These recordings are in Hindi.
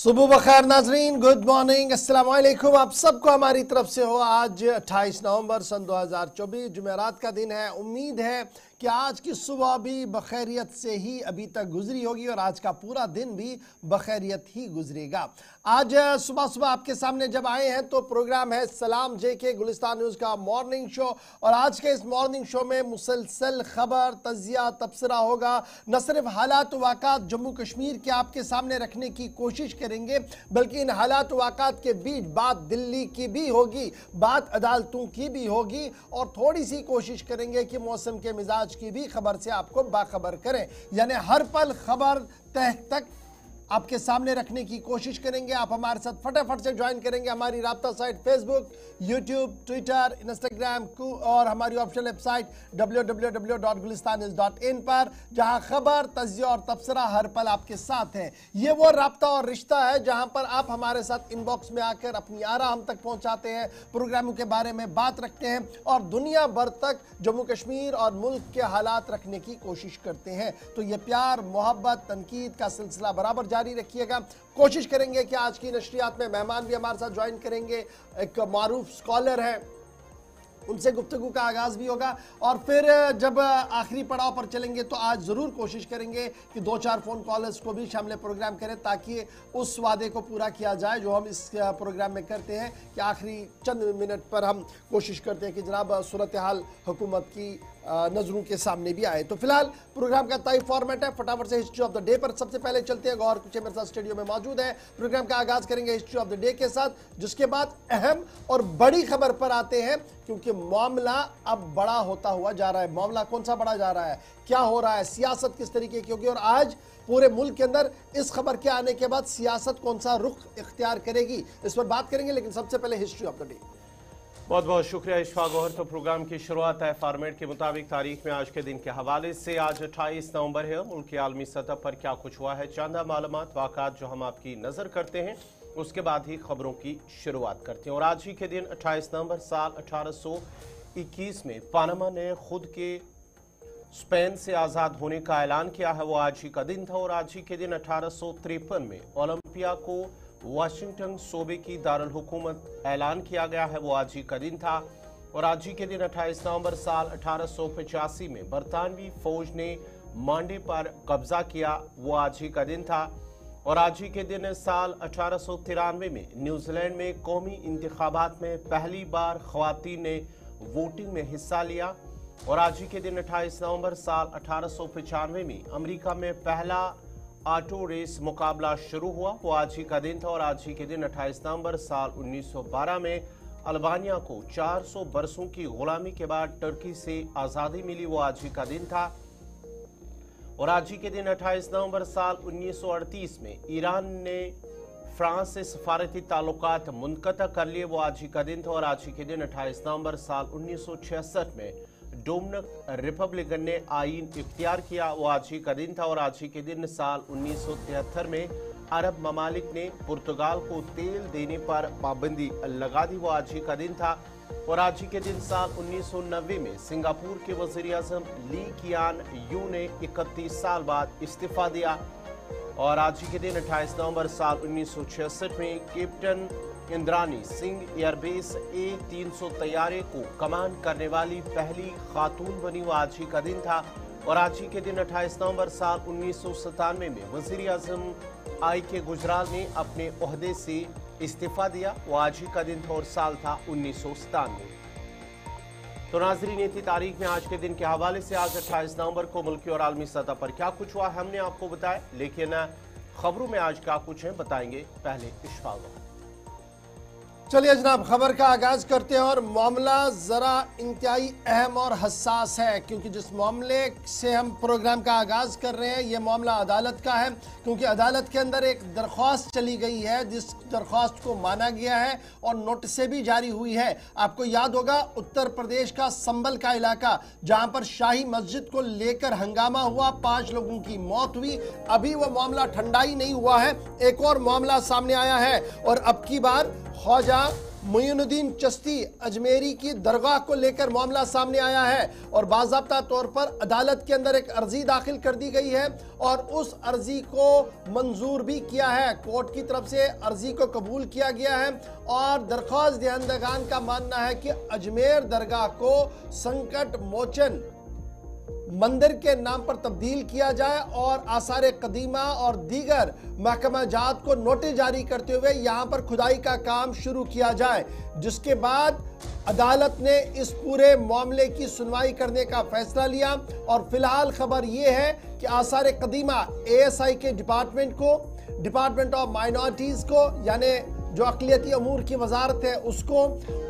सुबह बखैर नाजरीन, गुड मॉर्निंग, अस्सलाम वालेकुम। आप सबको हमारी तरफ से हो। आज 28 नवंबर सन 2024 जुमेरात का दिन है। उम्मीद है कि आज की सुबह भी बखैरियत से ही अभी तक गुजरी होगी और आज का पूरा दिन भी बखैरियत ही गुजरेगा। आज सुबह सुबह आपके सामने जब आए हैं तो प्रोग्राम है सलाम जेके गुलिस्तान न्यूज़ का मॉर्निंग शो, और आज के इस मॉर्निंग शो में मुसलसल खबर, तजिया, तबसरा होगा। न सिर्फ हालात वाक़ात जम्मू कश्मीर के आपके सामने रखने की कोशिश करेंगे, बल्कि इन हालात वाक़ात के बीच बात दिल्ली की भी होगी, बात अदालतों की भी होगी, और थोड़ी सी कोशिश करेंगे कि मौसम के मिजाज की भी खबर से आपको बाखबर करें। यानी हर पल खबर तह तक आपके सामने रखने की कोशिश करेंगे। आप हमारे साथ फटाफट से ज्वाइन करेंगे हमारी राब्ता site Facebook, YouTube, Twitter, Instagram और हमारी ऑफिशियल वेबसाइट www.gulistanews.in पर, जहां खबर, तजिया और तबसरा हर पल आपके साथ है। ये वो राब्ता और रिश्ता है जहां पर आप हमारे साथ इनबॉक्स में आकर अपनी आरा हम तक पहुंचाते हैं, प्रोग्रामों के बारे में बात रखते हैं और दुनिया भर तक जम्मू कश्मीर और मुल्क के हालात रखने की कोशिश करते हैं। तो ये प्यार, मोहब्बत, तनकीद का सिलसिला बराबर जारी रखिएगा। कोशिश करेंगे कि आज की नशरियात में मेहमान भी हमारे साथ ज्वाइन करेंगे। एक मारूफ स्कॉलर है, उनसे गुफ्तगू का आगाज भी होगा, और फिर जब आखिरी पड़ाव पर चलेंगे तो आज ज़रूर कोशिश करेंगे कि 2-4 फ़ोन कॉलर्स को भी शामिल प्रोग्राम करें, ताकि उस वादे को पूरा किया जाए जो हम इस प्रोग्राम में करते हैं कि आखिरी चंद मिनट पर हम कोशिश करते हैं कि जनाब सूरत हाल हुकूमत की नज़रों के सामने भी आए। तो फिलहाल प्रोग्राम का तय फॉर्मेट है। फटाफट से हिस्ट्री ऑफ द डे पर सबसे पहले चलते हैं। गौहर कुछ मेरे साथ स्टूडियो में मौजूद है। प्रोग्राम का आगाज करेंगे हिस्ट्री ऑफ द डे के साथ, जिसके बाद अहम और बड़ी खबर पर आते हैं, क्योंकि मामला अब बड़ा होता हुआ जा रहा है। मामला कौन सा बड़ा जा रहा है, क्या हो रहा है, सियासत किस तरीके की होगी, और आज पूरे मुल्क के अंदर इस खबर के आने के बाद सियासत कौन सा रुख इख्तियार करेगी, इस पर बात करेंगे। लेकिन सबसे पहले हिस्ट्री ऑफ द डे। बहुत बहुत शुक्रिया इशफाक गौहर। तो प्रोग्राम की शुरुआत है फॉर्मेट के मुताबिक तारीख में आज के दिन के हवाले से। आज 28 नवंबर है। मुल्क की आलमी सतह पर क्या कुछ हुआ है, चंद मालूमात वाक़ात जो हम आपकी नज़र करते हैं, उसके बाद ही खबरों की शुरुआत करते हैं। और आज ही के दिन 28 नवंबर साल 1821 में पानामा ने खुद के स्पेन से आज़ाद होने का ऐलान किया है, वो आज ही का दिन था। और आज ही के दिन 1853 में ओलंपिया को वाशिंगटन सूबे की दारुल हुकूमत ऐलान किया गया है, वो आज ही का दिन था। और आज ही के दिन 28 नवंबर साल 1885 में बरतानवी फौज ने मांडे पर कब्जा किया, वो आज ही का दिन था। और आज ही के दिन साल 1893 में न्यूजीलैंड में कौमी इंतखाबात में पहली बार ख्वातीन ने वोटिंग में हिस्सा लिया। और आज ही के दिन 28 नवंबर साल 1895 में अमेरिका में पहला ऑटो रेस मुकाबला शुरू हुआ, वो आज ही का दिन था। और आज ही के दिन 28 नवंबर साल 1912 में अल्बानिया को 400 बरसों की गुलामी के बाद टर्की से आज़ादी मिली, वो आज ही का दिन था। और आज ही के दिन 28 नवंबर साल 1938 में ईरान ने फ्रांस से सफारती ताल्लुकात मुनक़ता कर लिए, वो आज ही का दिन था। और आज ही के दिन 28 नवंबर साल 1966 में डोमिनिकन रिपब्लिक ने आईन इख्तियार किया, वो आज ही का दिन था। और आज ही के दिन साल 1973 में अरब ममालिक ने पुर्तगाल को तेल देने पर पाबंदी लगा दी, वो आज ही का दिन था। और आज ही के दिन साल 1990 में सिंगापुर के वज़ीर-ए-आज़म ली कियान यू ने 31 साल बाद इस्तीफा दिया। और आज ही के दिन 28 नवंबर साल 1966 में captain Indrani Singh airbase A-300 तैयारे को कमान करने वाली पहली खातून बनी, वो आज ही का दिन था। और आज ही के दिन 28 नवंबर साल 1997 में वज़ीर-ए-आज़म I.K. गुजराल ने अपने ओहदे से इस्तीफा दिया, वो आज ही का दिन था और साल था 1997। तो नाज़रीन, ये थी तारीख में आज के दिन के हवाले से। आज 28 नवंबर को मुल्की और आलमी सतह पर क्या कुछ हुआ हमने आपको बताया, लेकिन खबरों में आज क्या कुछ है बताएंगे पहले इशफाक। चलिए जनाब, खबर का आगाज करते हैं। और मामला ज़रा इंतहाई अहम और हसास है, क्योंकि जिस मामले से हम प्रोग्राम का आगाज कर रहे हैं ये मामला अदालत का है। क्योंकि अदालत के अंदर एक दरख्वास्त चली गई है, जिस दरख्वास्त को माना गया है और नोटिस भी जारी हुई है। आपको याद होगा उत्तर प्रदेश का संबल का इलाका, जहां पर शाही मस्जिद को लेकर हंगामा हुआ, 5 लोगों की मौत हुई। अभी वो मामला ठंडा ही नहीं हुआ है, एक और मामला सामने आया है। और अब की बार ख्वाजा ख्वाजा मुइनुद्दीन चिश्ती अजमेरी की दरगाह को लेकर मामला सामने आया है और बाज़ाब्ता तौर पर अदालत के अंदर एक अर्जी दाखिल कर दी गई है और उस अर्जी को मंजूर भी किया है। कोर्ट की तरफ से अर्जी को कबूल किया गया है और दरख्वास्त दहंदगान का मानना है कि अजमेर दरगाह को संकट मोचन मंदिर के नाम पर तब्दील किया जाए और आसार कदीमा और दीगर महकमा जात को नोटिस जारी करते हुए यहां पर खुदाई का काम शुरू किया जाए, जिसके बाद अदालत ने इस पूरे मामले की सुनवाई करने का फैसला लिया। और फिलहाल खबर यह है कि आसार कदीमा ASI के डिपार्टमेंट ऑफ माइनॉरिटीज को, यानी जो अक़लियती अमूर की वजारत है उसको,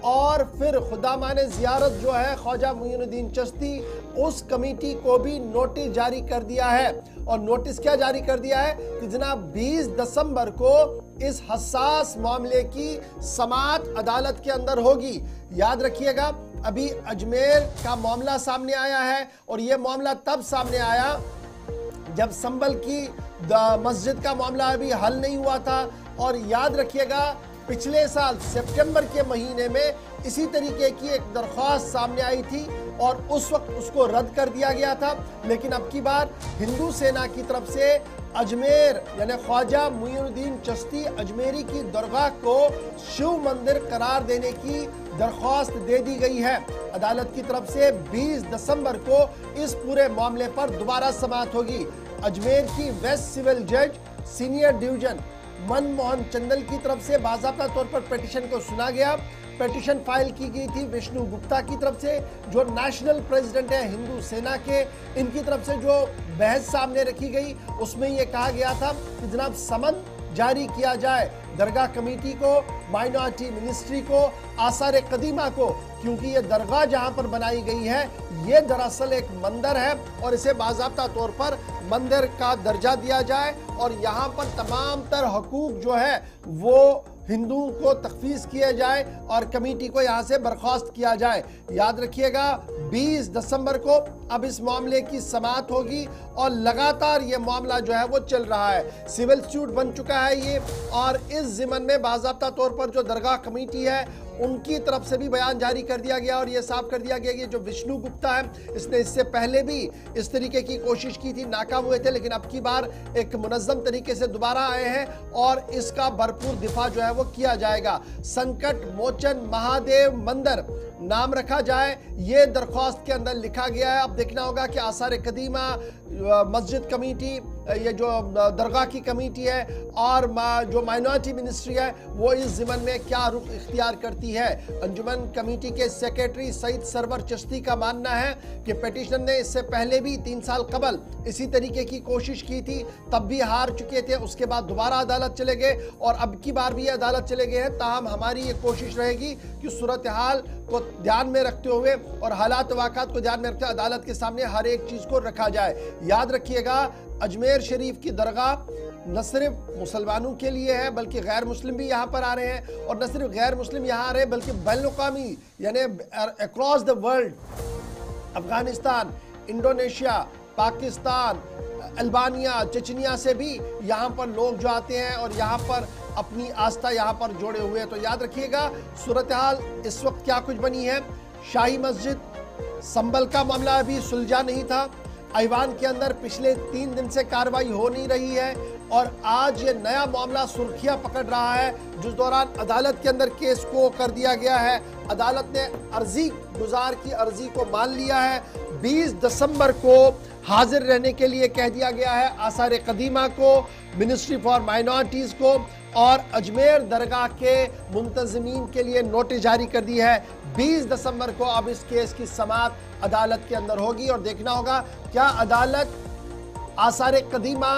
और फिर खुदामान ज़ियारत जो है ख्वाजा मुइनुद्दीन चिश्ती, उस कमेटी को भी नोटिस जारी कर दिया है। और नोटिस क्या जारी कर दिया है कि जनाब 20 दिसंबर को इस हसास मामले की समाअत अदालत के अंदर होगी। याद रखिएगा, अभी अजमेर का मामला सामने आया है और यह मामला तब सामने आया जब संभल की मस्जिद का मामला अभी हल नहीं हुआ था। और याद रखिएगा, पिछले साल सितंबर के महीने में इसी तरीके की एक दरख्वास्त सामने आई थी और उस वक्त उसको रद्द कर दिया गया था। लेकिन अब की बार हिंदू सेना की तरफ से अजमेर यानी ख्वाजा मुइनुद्दीन चिश्ती अजमेरी की दरगाह को शिव मंदिर करार देने की दरख्वास्त दे दी गई है। अदालत की तरफ से 20 दिसंबर को इस पूरे मामले पर दोबारा समाअत होगी। अजमेर की वेस्ट सिविल जज सीनियर डिवीजन मनमोहन चंदल की तरफ से बाज़ाब्ता तौर पर पिटीशन को सुना गया। पिटीशन फाइल की गई थी विष्णु गुप्ता की तरफ से, जो नेशनल प्रेसिडेंट है हिंदू सेना के। इनकी तरफ से जो बहस सामने रखी गई उसमें यह कहा गया था कि जनाब समन जारी किया जाए दरगाह कमेटी को, माइनॉरिटी मिनिस्ट्री को, आसार कदीमा को, क्योंकि ये दरगाह जहां पर बनाई गई है ये दरअसल एक मंदिर है और इसे बाज़ाब्ता तौर पर मंदिर का दर्जा दिया जाए और यहाँ पर तमाम तर हकूक जो है वो हिंदुओं को तखफीज किया जाए और कमेटी को यहाँ से बर्खास्त किया जाए। याद रखिएगा, 20 दिसंबर को अब इस मामले की समाअत होगी और लगातार ये मामला जो है वो चल रहा है। सिविल सूट बन चुका है ये और इस ज़िमन में बाज़ाब्ता तौर पर जो दरगाह कमेटी है उनकी तरफ से भी बयान जारी कर दिया गया और ये साफ कर दिया गया कि जो विष्णु गुप्ता है इसने इससे पहले भी इस तरीके की कोशिश की थी, नाकाम हुए थे, लेकिन अब की बार एक मुनज़्ज़म तरीके से दोबारा आए हैं और इसका भरपूर दिफा जो है वो किया जाएगा। संकट मोचन महादेव मंदिर नाम रखा जाए, ये दरख्वास्त के अंदर लिखा गया है। अब देखना होगा कि आसार कदीमा मस्जिद कमेटी, ये जो दरगाह की कमेटी है और जो माइनॉरिटी मिनिस्ट्री है वो इस ज़िमन में क्या रुख इख्तियार करती है। अंजुमन कमेटी के सेक्रेटरी सईद सरवर चिश्ती का मानना है कि पिटीशनर ने इससे पहले भी 3 साल कबल इसी तरीके की कोशिश की थी, तब भी हार चुके थे। उसके बाद दोबारा अदालत चले गए और अब की बार भी अदालत चले गए हैं। ताहम हमारी ये कोशिश रहेगी कि सूरत हाल को ध्यान में रखते हुए और हालात वाक़ात को ध्यान में रखते हुए अदालत के सामने हर एक चीज़ को रखा जाए। याद रखिएगा, अजमेर शरीफ की दरगाह न सिर्फ मुसलमानों के लिए है बल्कि गैर मुस्लिम भी यहाँ पर आ रहे हैं और न सिर्फ गैर मुस्लिम यहाँ आ रहे हैं बल्कि बैनुल-अक़वामी यानी across the world, Afghanistan, Indonesia, Pakistan, Albania, Chechnya से भी यहाँ पर लोग जो आते हैं और यहाँ पर अपनी आस्था यहाँ पर जोड़े हुए हैं। तो याद रखिएगा, सूरत हाल इस वक्त क्या कुछ बनी है। शाही मस्जिद संभल का मामला अभी सुलझा नहीं था, ऐवान के अंदर पिछले 3 दिन से कार्रवाई हो नहीं रही है और आज ये नया मामला सुर्खियां पकड़ रहा है, जिस दौरान अदालत के अंदर केस को कर दिया गया है। अदालत ने अर्जी गुजार की अर्जी को मान लिया है। 20 दिसंबर को हाजिर रहने के लिए कह दिया गया है आसार कदीमा को, मिनिस्ट्री फॉर माइनॉरिटीज़ को और अजमेर दरगाह के मुंतज़मीन के लिए नोटिस जारी कर दी है। 20 दिसंबर को अब इस केस की समाअत अदालत के अंदर होगी और देखना होगा क्या अदालत आसार कदीमा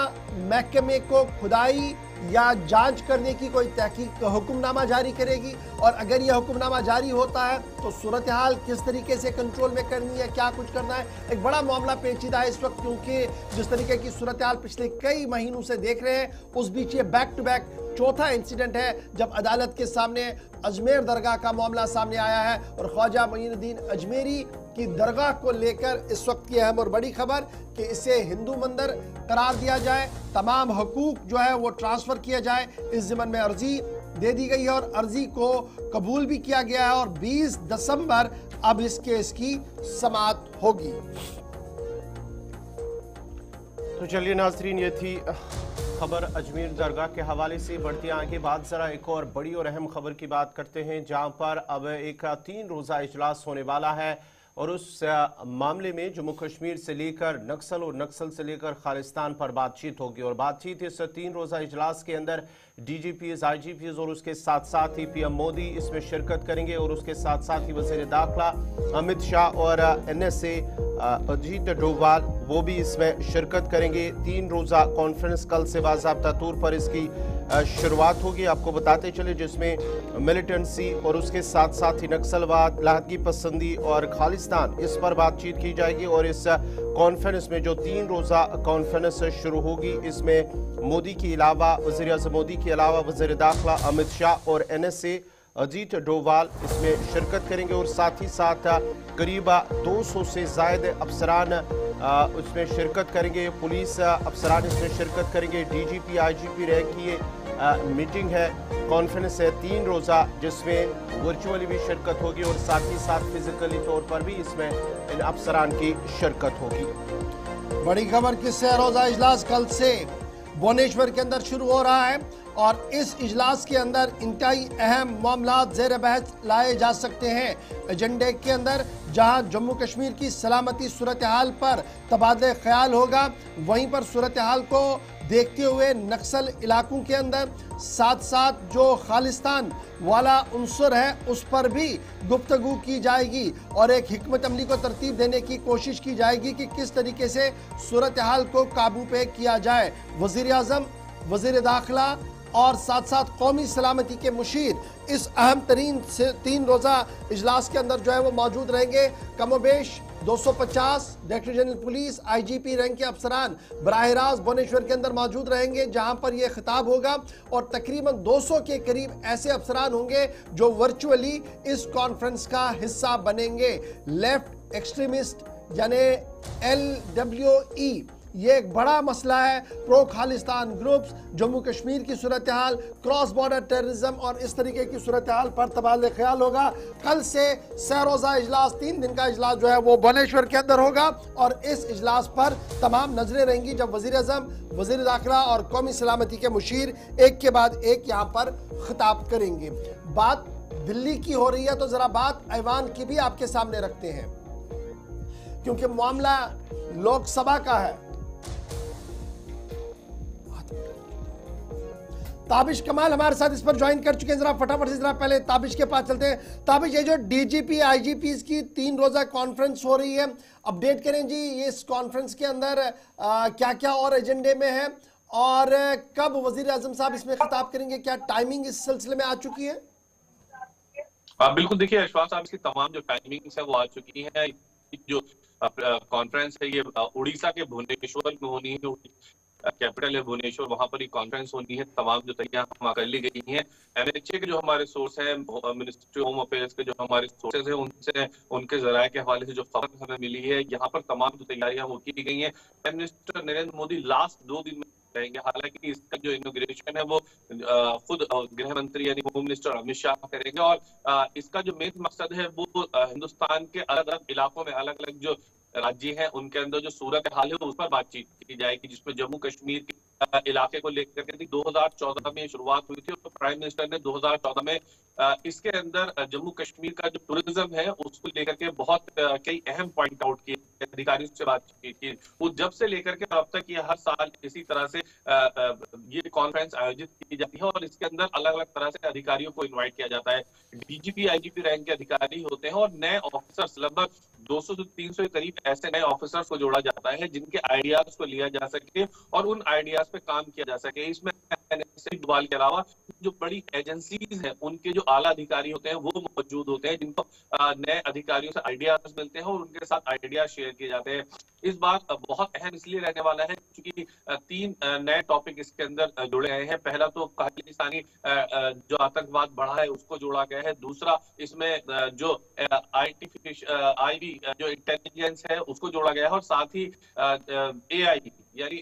महकमे को खुदाई या जांच करने की कोई तहकीक हुक्मनामा जारी करेगी और अगर यह हुक्मनामा जारी होता है तो सूरत हाल किस तरीके से कंट्रोल में करनी है, क्या कुछ करना है। एक बड़ा मामला पेचीदा है इस वक्त, क्योंकि जिस तरीके की सूरत हाल पिछले कई महीनों से देख रहे हैं उस बीच ये बैक टू बैक चौथा इंसिडेंट है जब अदालत के सामने अजमेर दरगाह का मामला सामने आया है और ख्वाजा मुइनुद्दीन अजमेरी की दरगाह को लेकर इस वक्त की अहम और बड़ी खबर कि इसे हिंदू मंदिर करार दिया जाए, तमाम हकूक जो है वो ट्रांसफ़र किया जाए। इस ज़िमन में अर्जी दे दी गई है और अर्जी को कबूल भी किया गया है और 20 दिसंबर अब इस केस की समाअत होगी। तो चलिए नाजरीन, ये थी खबर अजमेर दरगाह के हवाले से। बढ़ती आगे बात, जरा एक और बड़ी और अहम खबर की बात करते हैं, जहां पर अब एक 3 रोज़ा इजलास होने वाला है और उस मामले में जम्मू कश्मीर से लेकर नक्सल और नक्सल से लेकर खालिस्तान पर बातचीत होगी। और बातचीत इस 3 रोज़ा इजलास के अंदर DGPs, IGPs और उसके साथ साथ ही PM मोदी इसमें शिरकत करेंगे और उसके साथ साथ ही वज़ीर दाखिला अमित शाह और NSA अजीत डोभाल वो भी इसमें शिरकत करेंगे। 3 रोज़ा कॉन्फ्रेंस कल से बाज़ाब्ता तौर पर इसकी शुरुआत होगी। आपको बताते चले जिसमें मिलिटेंसी और उसके साथ साथ ही नक्सलवाद, लाहकी पसंदी और खालिस्तान, इस पर बातचीत की जाएगी। और इस कॉन्फ्रेंस में जो 3 रोज़ा कॉन्फ्रेंस शुरू होगी, इसमें मोदी के अलावा, वज़ीर आज़म मोदी के अलावा वज़ीर दाखिला अमित शाह और NSA अजीत डोभाल इसमें शिरकत करेंगे और साथ ही साथ करीब 200 से ज़ायद अफसरान उसमें शिरकत करेंगे। पुलिस अफसरान इसमें शिरकत करेंगे। DGP, IGP रैंक की ये मीटिंग है, कॉन्फ्रेंस है 3 रोज़ा, जिसमें वर्चुअली भी शिरकत होगी और साथ ही साथ फिजिकली तौर पर भी इसमें इन अफसरान की शिरकत होगी। बड़ी खबर कि 6 रोज़ा इजलास कल से भुवनेश्वर के अंदर शुरू हो रहा है और इस इजलास के अंदर इंतहाई अहम मामला ज़ेर बहस लाए जा सकते हैं। एजेंडे के अंदर जहां जम्मू कश्मीर की सलामती सूरत हाल पर तबादले ख्याल होगा, वहीं पर सूरत हाल को देखते हुए नक्सल इलाकों के अंदर साथ साथ जो खालिस्तान वाला उन्सर है उस पर भी गुफ्तगू की जाएगी और एक हिकमत अमली को तरतीब देने की कोशिश की जाएगी कि किस तरीके से सूरत हाल को काबू पे किया जाए। वज़ीर आज़म, वज़ीर दाखिला और साथ साथ कौमी सलामती के मुशीर इस अहम तरीन 3 रोज़ा इजलास के अंदर जो है वो मौजूद रहेंगे। कमोबेश 250 director general police, IGP rank के अफसरान बराह रास्त भुवनेश्वर के अंदर मौजूद रहेंगे, जहां पर यह खिताब होगा और तकरीबन 200 के करीब ऐसे अफसरान होंगे जो वर्चुअली इस कॉन्फ्रेंस का हिस्सा बनेंगे। लेफ्ट एक्सट्रीमिस्ट यानी LWE ये एक बड़ा मसला है। प्रो खालिस्तान ग्रुप्स, जम्मू कश्मीर की सूरत हाल, क्रॉस बॉर्डर टेररिज्म और इस तरीके की सूरत हाल पर तबादले ख्याल होगा। कल से 6 रोज़ा इजलास, 3 दिन का इजलास जो है वो भुवनेश्वर के अंदर होगा और इस इजलास पर तमाम नजरें रहेंगी जब वज़ीर आज़म, वज़ीर दाखिला और कौमी सलामती के मुशीर एक के बाद एक यहाँ पर खिताब करेंगे। बात दिल्ली की हो रही है तो जरा बात ऐवान की भी आपके सामने रखते हैं, क्योंकि मामला लोकसभा का है। ताबिश कमाल हमारे साथ इस पर ज्वाइन कर चुके हैं। जरा फटाफट से जरा पहले ताबिश के पास चलते हैं। ताबिश, ये जो DGP IGPs की 3 रोज़ा कॉन्फ्रेंस हो रही है, अपडेट करें जी, ये इस कॉन्फ्रेंस के अंदर क्या क्या और एजेंडे में है और कब वजीर आजम साहब इसमें खिताब करेंगे, क्या टाइमिंग इस सिलसिले में आ चुकी है? बिल्कुल, देखिए अशफाक साहब, इसकी तमाम जो टाइमिंग्स है वो आ चुकी है। जो कॉन्फ्रेंस है ये उड़ीसा के भुवनेश्वर में होनी है, कैपिटल है भुवनेश्वर, वहां पर ही कॉन्फ्रेंस होनी है। तमाम जो तैयारियां कर ली गई हैं, MHA के जो हमारे सोर्स हैं, मिनिस्ट्री होम अफेयर्स के जो हमारे सोर्सेज हैं, उनसे उनके जराये के हवाले से जो खबर हमें मिली है, यहाँ पर तमाम जो तैयारियां वो की गई हैं। Prime minister Narendra Modi last 2 दिन में रहेंगे। हालांकि इसका जो इनॉग्रेशन है वो खुद गृह मंत्री यानी होम मिनिस्टर अमित शाह करेंगे और इसका जो मेन मकसद है वो हिंदुस्तान के अलग अलग इलाकों में, अलग अलग जो राज्य हैं उनके अंदर जो सूरत हाल है उस पर बातचीत की जाएगी, जिसमें जम्मू कश्मीर के इलाके को लेकर के 2014 में शुरुआत हुई थी और प्राइम मिनिस्टर ने 2014 में इसके अंदर जम्मू कश्मीर का जो टूरिज्म है उसको लेकर के बहुत कई अहम पॉइंट आउट किए, अधिकारियों से बातचीत की। वो जब से लेकर के अब तक ये हर साल इसी तरह से ये कॉन्फ्रेंस आयोजित की जाती है और इसके अंदर अलग अलग तरह से अधिकारियों को इन्वाइट किया जाता है। DGP IGP रैंक के अधिकारी होते हैं और नए ऑफिसर्स, लगभग 200 से 300 के करीब ऐसे नए ऑफिसर्स को जोड़ा जाता है जिनके आइडियाज को लिया जा सके और उन आइडियाज पे काम किया जा सके। इसमें डोभाल के अलावा जो बड़ी एजेंसीज हैं उनके जो आला अधिकारी होते हैं वो मौजूद होते हैं, जिनको नए अधिकारियों से आइडियाज मिलते हैं और उनके साथ आइडियाज शेयर किए जाते हैं। इस बार बहुत अहम इसलिए रहने वाला है क्योंकि 3 नए टॉपिक इसके अंदर जुड़े गए हैं। पहला तो खालिस्तानी जो आतंकवाद बढ़ा है उसको जोड़ा गया है। दूसरा, इसमें जो IB जो इंटेलिजेंस है उसको जोड़ा गया है और साथ ही AI यानी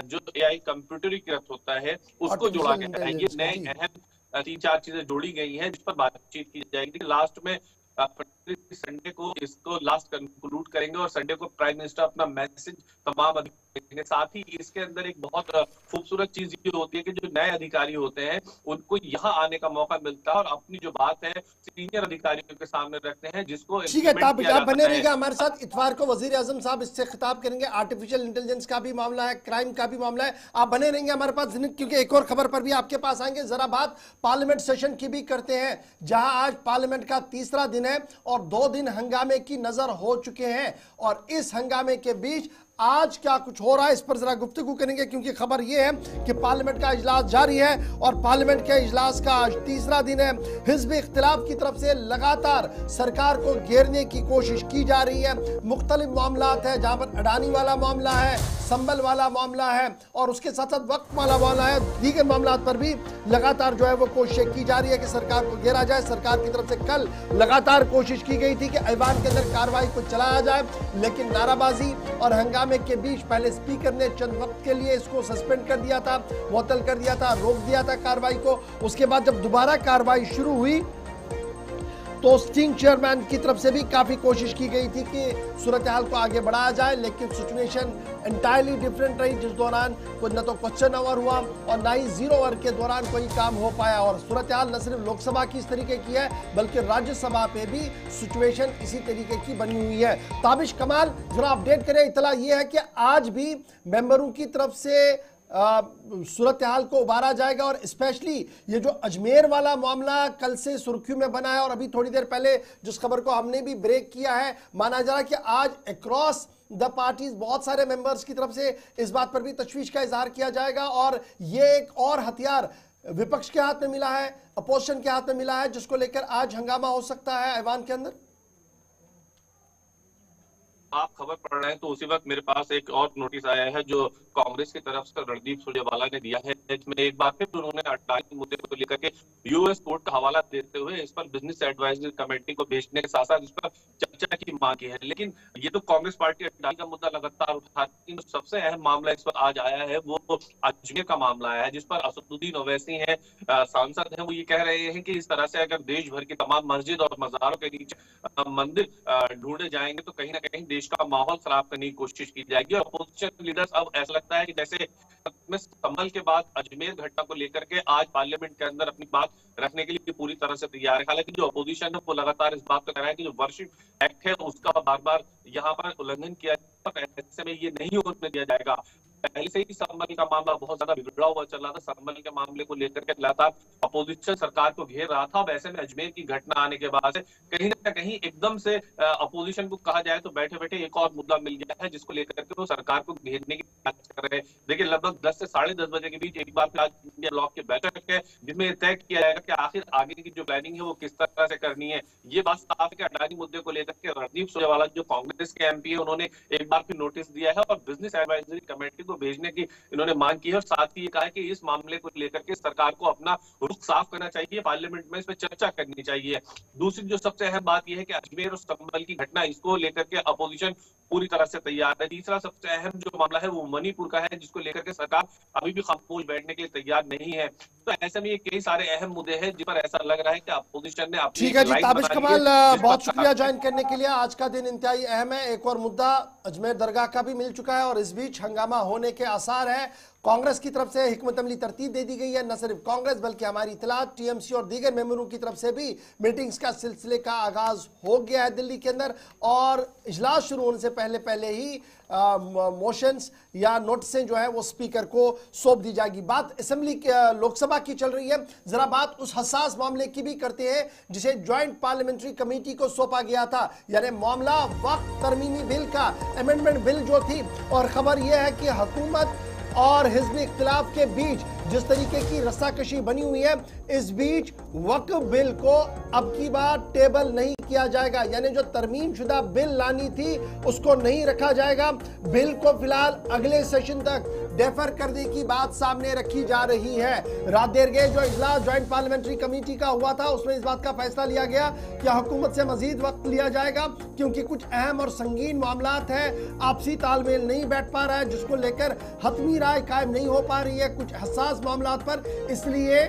जो AI कंप्यूटरीकृत होता है उसको जोड़ा गया है। ये नए अहम 3-4 चीजें जोड़ी गई हैं जिस पर बातचीत की जाएगी। लास्ट में संडे को इसको लास्ट कंक्लूड करेंगे और संडे को प्राइम मिनिस्टर अपना मैसेज तमाम अधिकारियों, साथ ही इसके अंदर एक बहुत खूबसूरत चीज ये होती है कि जो नए अधिकारी होते हैं उनको यहाँ आने का मौका मिलता है और अपनी जो बात है सीनियर अधिकारियों के सामने रखते हैं, जिसको ठीक है। आप बने रहिएगा हमारे साथ। इतवार को वजीर आजम साहब इससे खिताब करेंगे। आर्टिफिशियल इंटेलिजेंस का भी मामला है, क्राइम का भी मामला है। आप बने रहेंगे हमारे पास, क्योंकि एक और खबर पर भी आपके पास आएंगे। जरा बात पार्लियामेंट सेशन की भी करते हैं, जहां आज पार्लियामेंट का तीसरा दिन है और 2 दिन हंगामे की नजर हो चुके हैं। और इस हंगामे के बीच आज क्या कुछ हो रहा है, इस पर जरा गुफ्तगू करेंगे, क्योंकि खबर यह है कि पार्लियामेंट का इजलास जारी है और पार्लियामेंट के इजलास का आज तीसरा दिन है। हिज़्ब इख्तिलाफ की तरफ से लगातार सरकार को घेरने की कोशिश की जा रही है। मुख्तलिफ मामलात है, जहां पर अडानी वाला मामला है, संबल वाला मामला है और उसके साथ साथ वक्त वाला मामला है। दीगर मामलात पर भी लगातार जो है वो कोशिशें की जा रही है कि सरकार को घेरा जाए। सरकार की तरफ से कल लगातार कोशिश की गई थी कि ऐवान के अंदर कार्रवाई को चलाया जाए, लेकिन नाराबाजी और हंगामे के बीच पहले स्पीकर ने चंद वक्त के लिए इसको सस्पेंड कर दिया था, मुअत्तल कर दिया था, रोक दिया था कार्रवाई को। उसके बाद जब दोबारा कार्रवाई शुरू हुई तो स्टिंग चेयरमैन की तरफ से भी काफी कोशिश की गई थी कि सूरत हाल को आगे बढ़ाया जाए, लेकिन सिचुएशन एंटायरली डिफरेंट रही, जिस दौरान कोई न तो क्वेश्चन आवर हुआ और ना ही जीरो आवर के दौरान कोई काम हो पाया। और सूरत हाल न सिर्फ लोकसभा की इस तरीके की है बल्कि राज्यसभा पे भी सिचुएशन इसी तरीके की बनी हुई है। ताबिश कमाल जरा अपडेट करें। इतला ये है कि आज भी मेंबरों की तरफ से सूरत हाल को उबारा जाएगा और स्पेशली ये जो अजमेर वाला मामला कल से सुर्खियों में बना है और अभी थोड़ी देर पहले जिस खबर को हमने भी ब्रेक किया है, माना जा रहा है कि आज अक्रॉस द पार्टीज बहुत सारे मेंबर्स की तरफ से इस बात पर भी तशवीश का इजहार किया जाएगा और ये एक और हथियार विपक्ष के हाथ में मिला है, अपोजिशन के हाथ में मिला है, जिसको लेकर आज हंगामा हो सकता है ऐवान के अंदर। आप खबर पढ़ रहे हैं तो उसी वक्त मेरे पास एक और नोटिस आया है जो कांग्रेस की तरफ से रणदीप सुरजेवाला ने दिया है। इसमें एक बार फिर उन्होंने अडानी मुद्दे को लेकर के यूएस कोर्ट का हवाला देते हुए इस पर बिजनेस एडवाइजरी कमेटी को भेजने के साथ साथ इस पर चर्चा की मांग की है। लेकिन ये तो कांग्रेस पार्टी अडानी का मुद्दा लगातार उठाती है, सबसे अहम मामला इस पर आज आया है वो अजमेर का मामला है, जिस पर असदुद्दीन ओवैसी है सांसद है, वो ये कह रहे हैं कि इस तरह से अगर देश भर की तमाम मस्जिद और मज़ारों के नीचे मंदिर ढूंढे जाएंगे तो कहीं ना कहीं देश का माहौल खराब करने की कोशिश की जाएगी। और अपोजिशन लीडर्स अब ऐसा लगता है कि जैसे संभल के बाद अजमेर घटना को लेकर के आज पार्लियामेंट के अंदर अपनी बात रखने के लिए पूरी तरह से तैयार है। हालांकि जो अपोजिशन है वो लगातार इस बात को कह रहा है कि जो वर्शिप एक्ट है उसका बार बार यहाँ पर उल्लंघन किया जाए, ऐसे में ये नहीं होने दिया जाएगा। पहले से ही संभल का मामला बहुत ज्यादा बिगड़ा हुआ चल रहा था। संभल के मामले को लेकर के लगातार अपोजिशन सरकार को घेर रहा था। अब ऐसे में अजमेर की घटना आने के बाद से कहीं ना कहीं एकदम से अपोजिशन को कहा जाए तो बैठे बैठे एक और मुद्दा मिल गया है जिसको लेकर के वो सरकार को घेरने की कोशिश कर रहे हैं। देखिए लगभग 10 से 10:30 बजे के बीच एक बार फिर आज इंडिया ब्लॉक की बैठक है जिसमें तय किया जाएगा कि आखिर आगे की जो प्लानिंग है वो किस तरह से करनी है। ये बात साफ है कि अडानी मुद्दे को लेकर के रणदीप सुरजेवाला जो कांग्रेस के एमपी है उन्होंने एक बार फिर नोटिस दिया है और बिजनेस एडवाइजरी कमेटी को भेजने की इन्होंने मांग की है और साथ ही ये कहा है कि इस मामले को लेकर के सरकार को अपना रुख साफ करना चाहिए, पार्लियामेंट में इस पर चर्चा करनी चाहिए। दूसरी जो सबसे अहम बात यह है कि अजमेर और संभल की घटना इसको लेकर के अपोजिशन पूरी तरह से तैयार है। तीसरा सबसे अहम जो मामला है वो मणिपुर का है जिसको लेकर के सरकार अभी भी खामोश बैठने के लिए तैयार नहीं है। तो ऐसे में ये कई सारे अहम मुद्दे हैं जिस पर ऐसा लग रहा है कि अपोजिशन ने अपनी ठीक है जी ताबिश कमाल, बहुत शुक्रिया ज्वाइन करने के लिए। आज का दिन इंतहाई अहम है। एक और मुद्दा अजमेर दरगाह का भी मिल चुका है और इस बीच हंगामा होने के आसार है। कांग्रेस की तरफ से हिकमत अमली तरतीब दे दी गई है। न सिर्फ कांग्रेस बल्कि हमारी इत्तलात, टीएमसी और दीगर मेंबरों की तरफ से भी मीटिंग्स का सिलसिले का आगाज हो गया है दिल्ली के अंदर और इजलास शुरू होने से पहले ही मोशंस या नोटिसें जो है वो स्पीकर को सौंप दी जाएगी। बात असेंबली लोकसभा की चल रही है। जरा बात उस हसास मामले की भी करते हैं जिसे ज्वाइंट पार्लियामेंट्री कमेटी को सौंपा गया था, यानी मामला वक्त तरमीमी बिल का, अमेंडमेंट बिल जो थी। और खबर यह है कि हुकूमत और हिज़्ब इख्तिलाफ के बीच जिस तरीके की रस्साकशी बनी हुई है, इस बीच वक्फ बिल को अब की बार टेबल नहीं किया जाएगा, यानी जो तरमीम शुदा बिल लानी थी उसको नहीं रखा जाएगा। बिल को फिलहाल अगले सेशन तक डेफर करने की बात सामने रखी जा रही है। रात देर गए जो इजलास ज्वाइंट पार्लियामेंट्री कमेटी का हुआ था उसमें इस बात का फैसला लिया गया कि हुकूमत से मजीद वक्त लिया जाएगा क्योंकि कुछ अहम और संगीन मामलात हैं, आपसी तालमेल नहीं बैठ पा रहा है जिसको लेकर हतमी राय कायम नहीं हो पा रही है कुछ हसास मामलात पर। इसलिए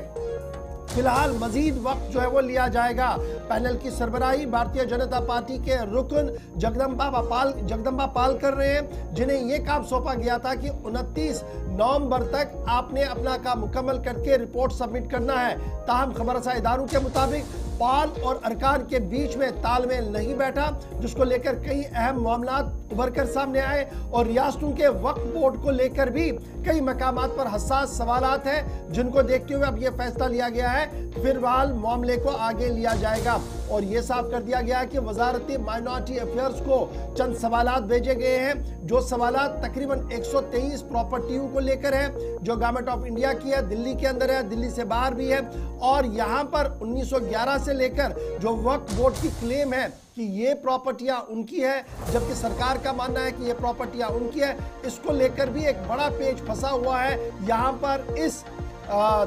फिलहाल मजीद वक्त जो है वो लिया जाएगा। पैनल की सरबराही भारतीय जनता पार्टी के रुकन जगदम्बा पाल कर रहे हैं, जिन्हें यह काम सौंपा गया था कि 29 नवंबर तक आपने अपना काम मुकम्मल करके रिपोर्ट सबमिट करना है। ताहम खबरसां इदारों के मुताबिक पाल और अरकान के बीच में तालमेल नहीं बैठा, जिसको लेकर कई अहम मामला उभर कर सामने आए और रियासतों के वक्फ बोर्ड को लेकर भी कई मकामात पर हसास सवालात हैं, जिनको देखते हुए अब यह फैसला लिया गया है फिलहाल मामले को आगे लिया जाएगा। और यह साफ कर दिया गया है कि वजारती माइनॉरिटी अफेयर्स को चंद सवालात भेजे गए हैं, जो सवालात तकरीबन 123 प्रॉपर्टियों को लेकर है, जो गवर्नमेंट ऑफ इंडिया की है, दिल्ली के अंदर है, दिल्ली से बाहर भी है। और यहां पर 1911 से लेकर जो वक्फ बोर्ड की क्लेम है कि ये प्रॉपर्टियां उनकी है, जबकि सरकार का मानना है कि ये प्रॉपर्टियां उनकी है, इसको लेकर भी एक बड़ा पेच फंसा हुआ है। यहां पर इस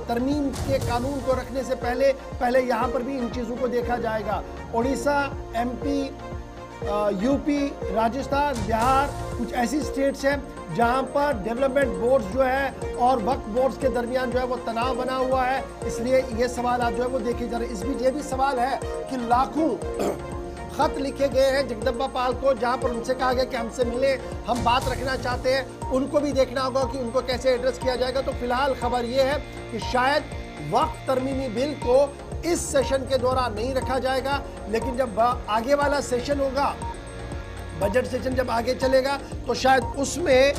तरमीम के कानून को रखने से पहले यहां पर भी इन चीजों को देखा जाएगा। उड़ीसा, एमपी, यूपी, राजस्थान, बिहार, कुछ ऐसी स्टेट्स हैं जहां पर डेवलपमेंट बोर्ड्स जो है और वक्फ बोर्ड्स के दरमियान जो है वो तनाव बना हुआ है, इसलिए ये सवाल जो है वो देखे जा रहे हैं। इस बीच ये भी सवाल है कि लाखों खत लिखे गए हैं जगदम्बा पाल को, जहां पर उनसे कहा गया कि हमसे मिले, हम बात रखना चाहते हैं। उनको भी देखना होगा कि उनको कैसे एड्रेस किया जाएगा। तो फिलहाल खबर यह है कि शायद वक्फ तरमीमी बिल को इस सेशन के दौरान नहीं रखा जाएगा, लेकिन जब आगे वाला सेशन होगा, बजट सेशन जब आगे चलेगा, तो शायद उसमें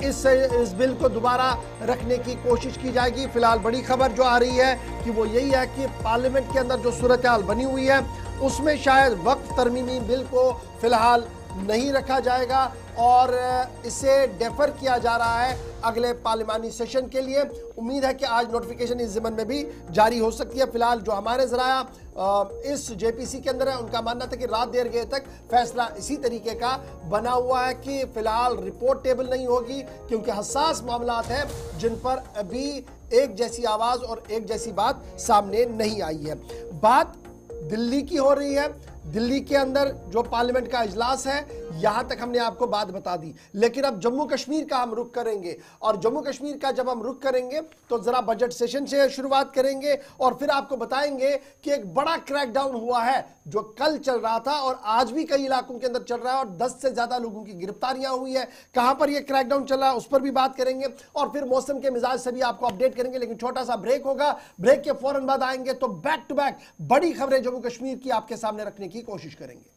इस बिल को दोबारा रखने की कोशिश की जाएगी। फिलहाल बड़ी खबर जो आ रही है कि वो यही है कि पार्लियामेंट के अंदर जो सूरत हाल बनी हुई है, उसमें शायद वक्फ तरमीमी बिल को फिलहाल नहीं रखा जाएगा और इसे डेफर किया जा रहा है अगले पार्लिमानी सेशन के लिए। उम्मीद है कि आज नोटिफिकेशन इस ज़मन में भी जारी हो सकती है। फिलहाल जो हमारे ज़राया इस जेपीसी के अंदर है, उनका मानना था कि रात देर गए तक फैसला इसी तरीके का बना हुआ है कि फिलहाल रिपोर्ट टेबल नहीं होगी, क्योंकि हसास मामलात हैं जिन पर अभी एक जैसी आवाज़ और एक जैसी बात सामने नहीं आई है। बात दिल्ली की हो रही है। दिल्ली के अंदर जो पार्लियामेंट का इजलास है, यहां तक हमने आपको बात बता दी, लेकिन अब जम्मू कश्मीर का हम रुख करेंगे। और जम्मू कश्मीर का जब हम रुख करेंगे तो जरा बजट सेशन से शुरुआत करेंगे और फिर आपको बताएंगे कि एक बड़ा क्रैकडाउन हुआ है जो कल चल रहा था और आज भी कई इलाकों के अंदर चल रहा है और 10 से ज्यादा लोगों की गिरफ्तारियां हुई है। कहां पर यह क्रैकडाउन चल रहा है उस पर भी बात करेंगे और फिर मौसम के मिजाज से भी आपको अपडेट करेंगे। लेकिन छोटा सा ब्रेक होगा, ब्रेक के फौरन बाद आएंगे तो बैक टू बैक बड़ी खबरें जम्मू कश्मीर की आपके सामने रखने की कोशिश करेंगे।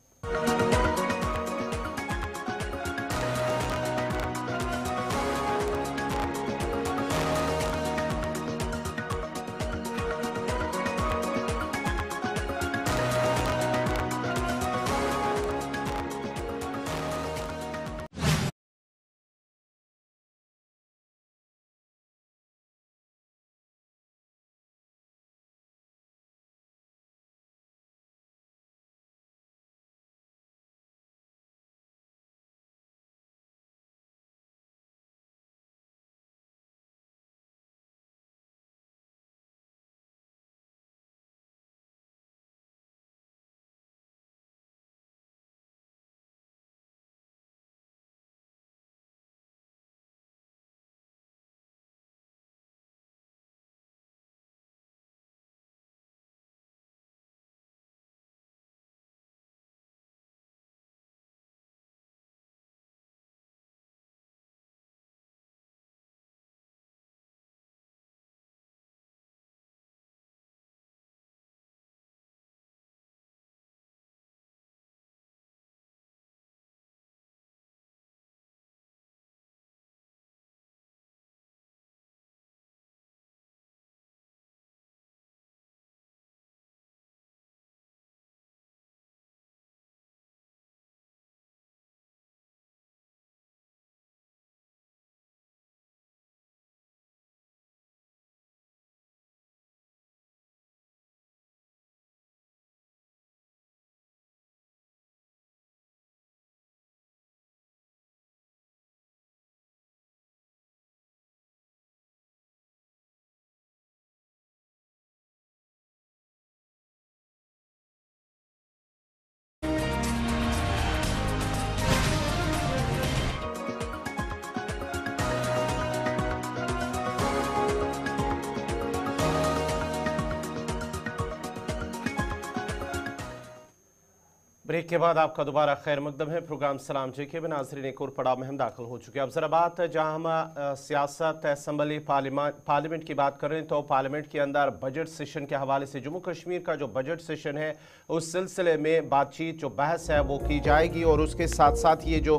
ब्रेक के बाद आपका दोबारा खैर मकदम है। प्रोग्राम सलाम जेके में नाज़रीन एक और पड़ाव में हम दाखिल हो चुके हैं। अब ज़रा बात जहाँ हम सियासत असम्बली पार्लियामेंट की बात कर रहे हैं, तो पार्लियामेंट के अंदर बजट सेशन के हवाले से जम्मू कश्मीर का जो बजट सेशन है उस सिलसिले में बातचीत जो बहस है वो की जाएगी और उसके साथ साथ ये जो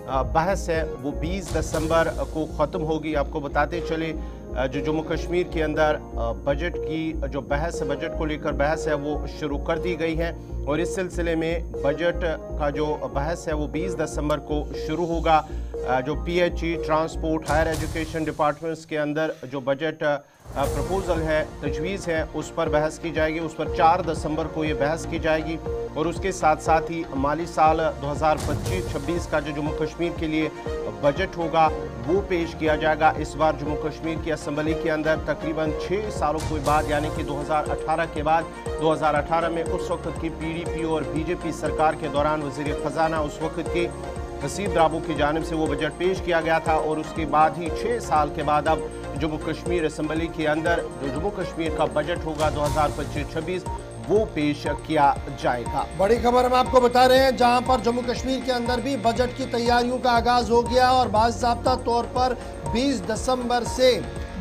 बहस है वो 20 दिसंबर को ख़त्म होगी। आपको बताते चले जो जम्मू कश्मीर के अंदर बजट की जो बहस है, बजट को लेकर बहस है वो शुरू कर दी गई है और इस सिलसिले में बजट का जो बहस है वो 20 दिसंबर को शुरू होगा। जो PHE transport higher education departments के अंदर जो बजट प्रपोजल है, तजवीज़ है, उस पर बहस की जाएगी। उस पर 4 दिसंबर को ये बहस की जाएगी और उसके साथ साथ ही माली साल 2025-26 का जो जम्मू कश्मीर के लिए बजट होगा वो पेश किया जाएगा। इस बार जम्मू कश्मीर की असम्बली के अंदर तकरीबन 6 सालों के बाद यानी कि 2018 के बाद 2018 में उस वक्त की PDP और BJP सरकार के दौरान वज़ीर ख़जाना उस वक्त के हसीब द्राबू की जानिब से वो बजट पेश किया गया था और उसके बाद ही 6 साल के बाद अब जम्मू कश्मीर असम्बली के अंदर जो जम्मू कश्मीर का बजट होगा 2025-26 वो पेश किया जाएगा। बड़ी खबर हम आपको बता रहे हैं, जहां पर जम्मू कश्मीर के अंदर भी बजट की तैयारियों का आगाज हो गया और बाज़ाब्ता तौर पर 20 दिसंबर से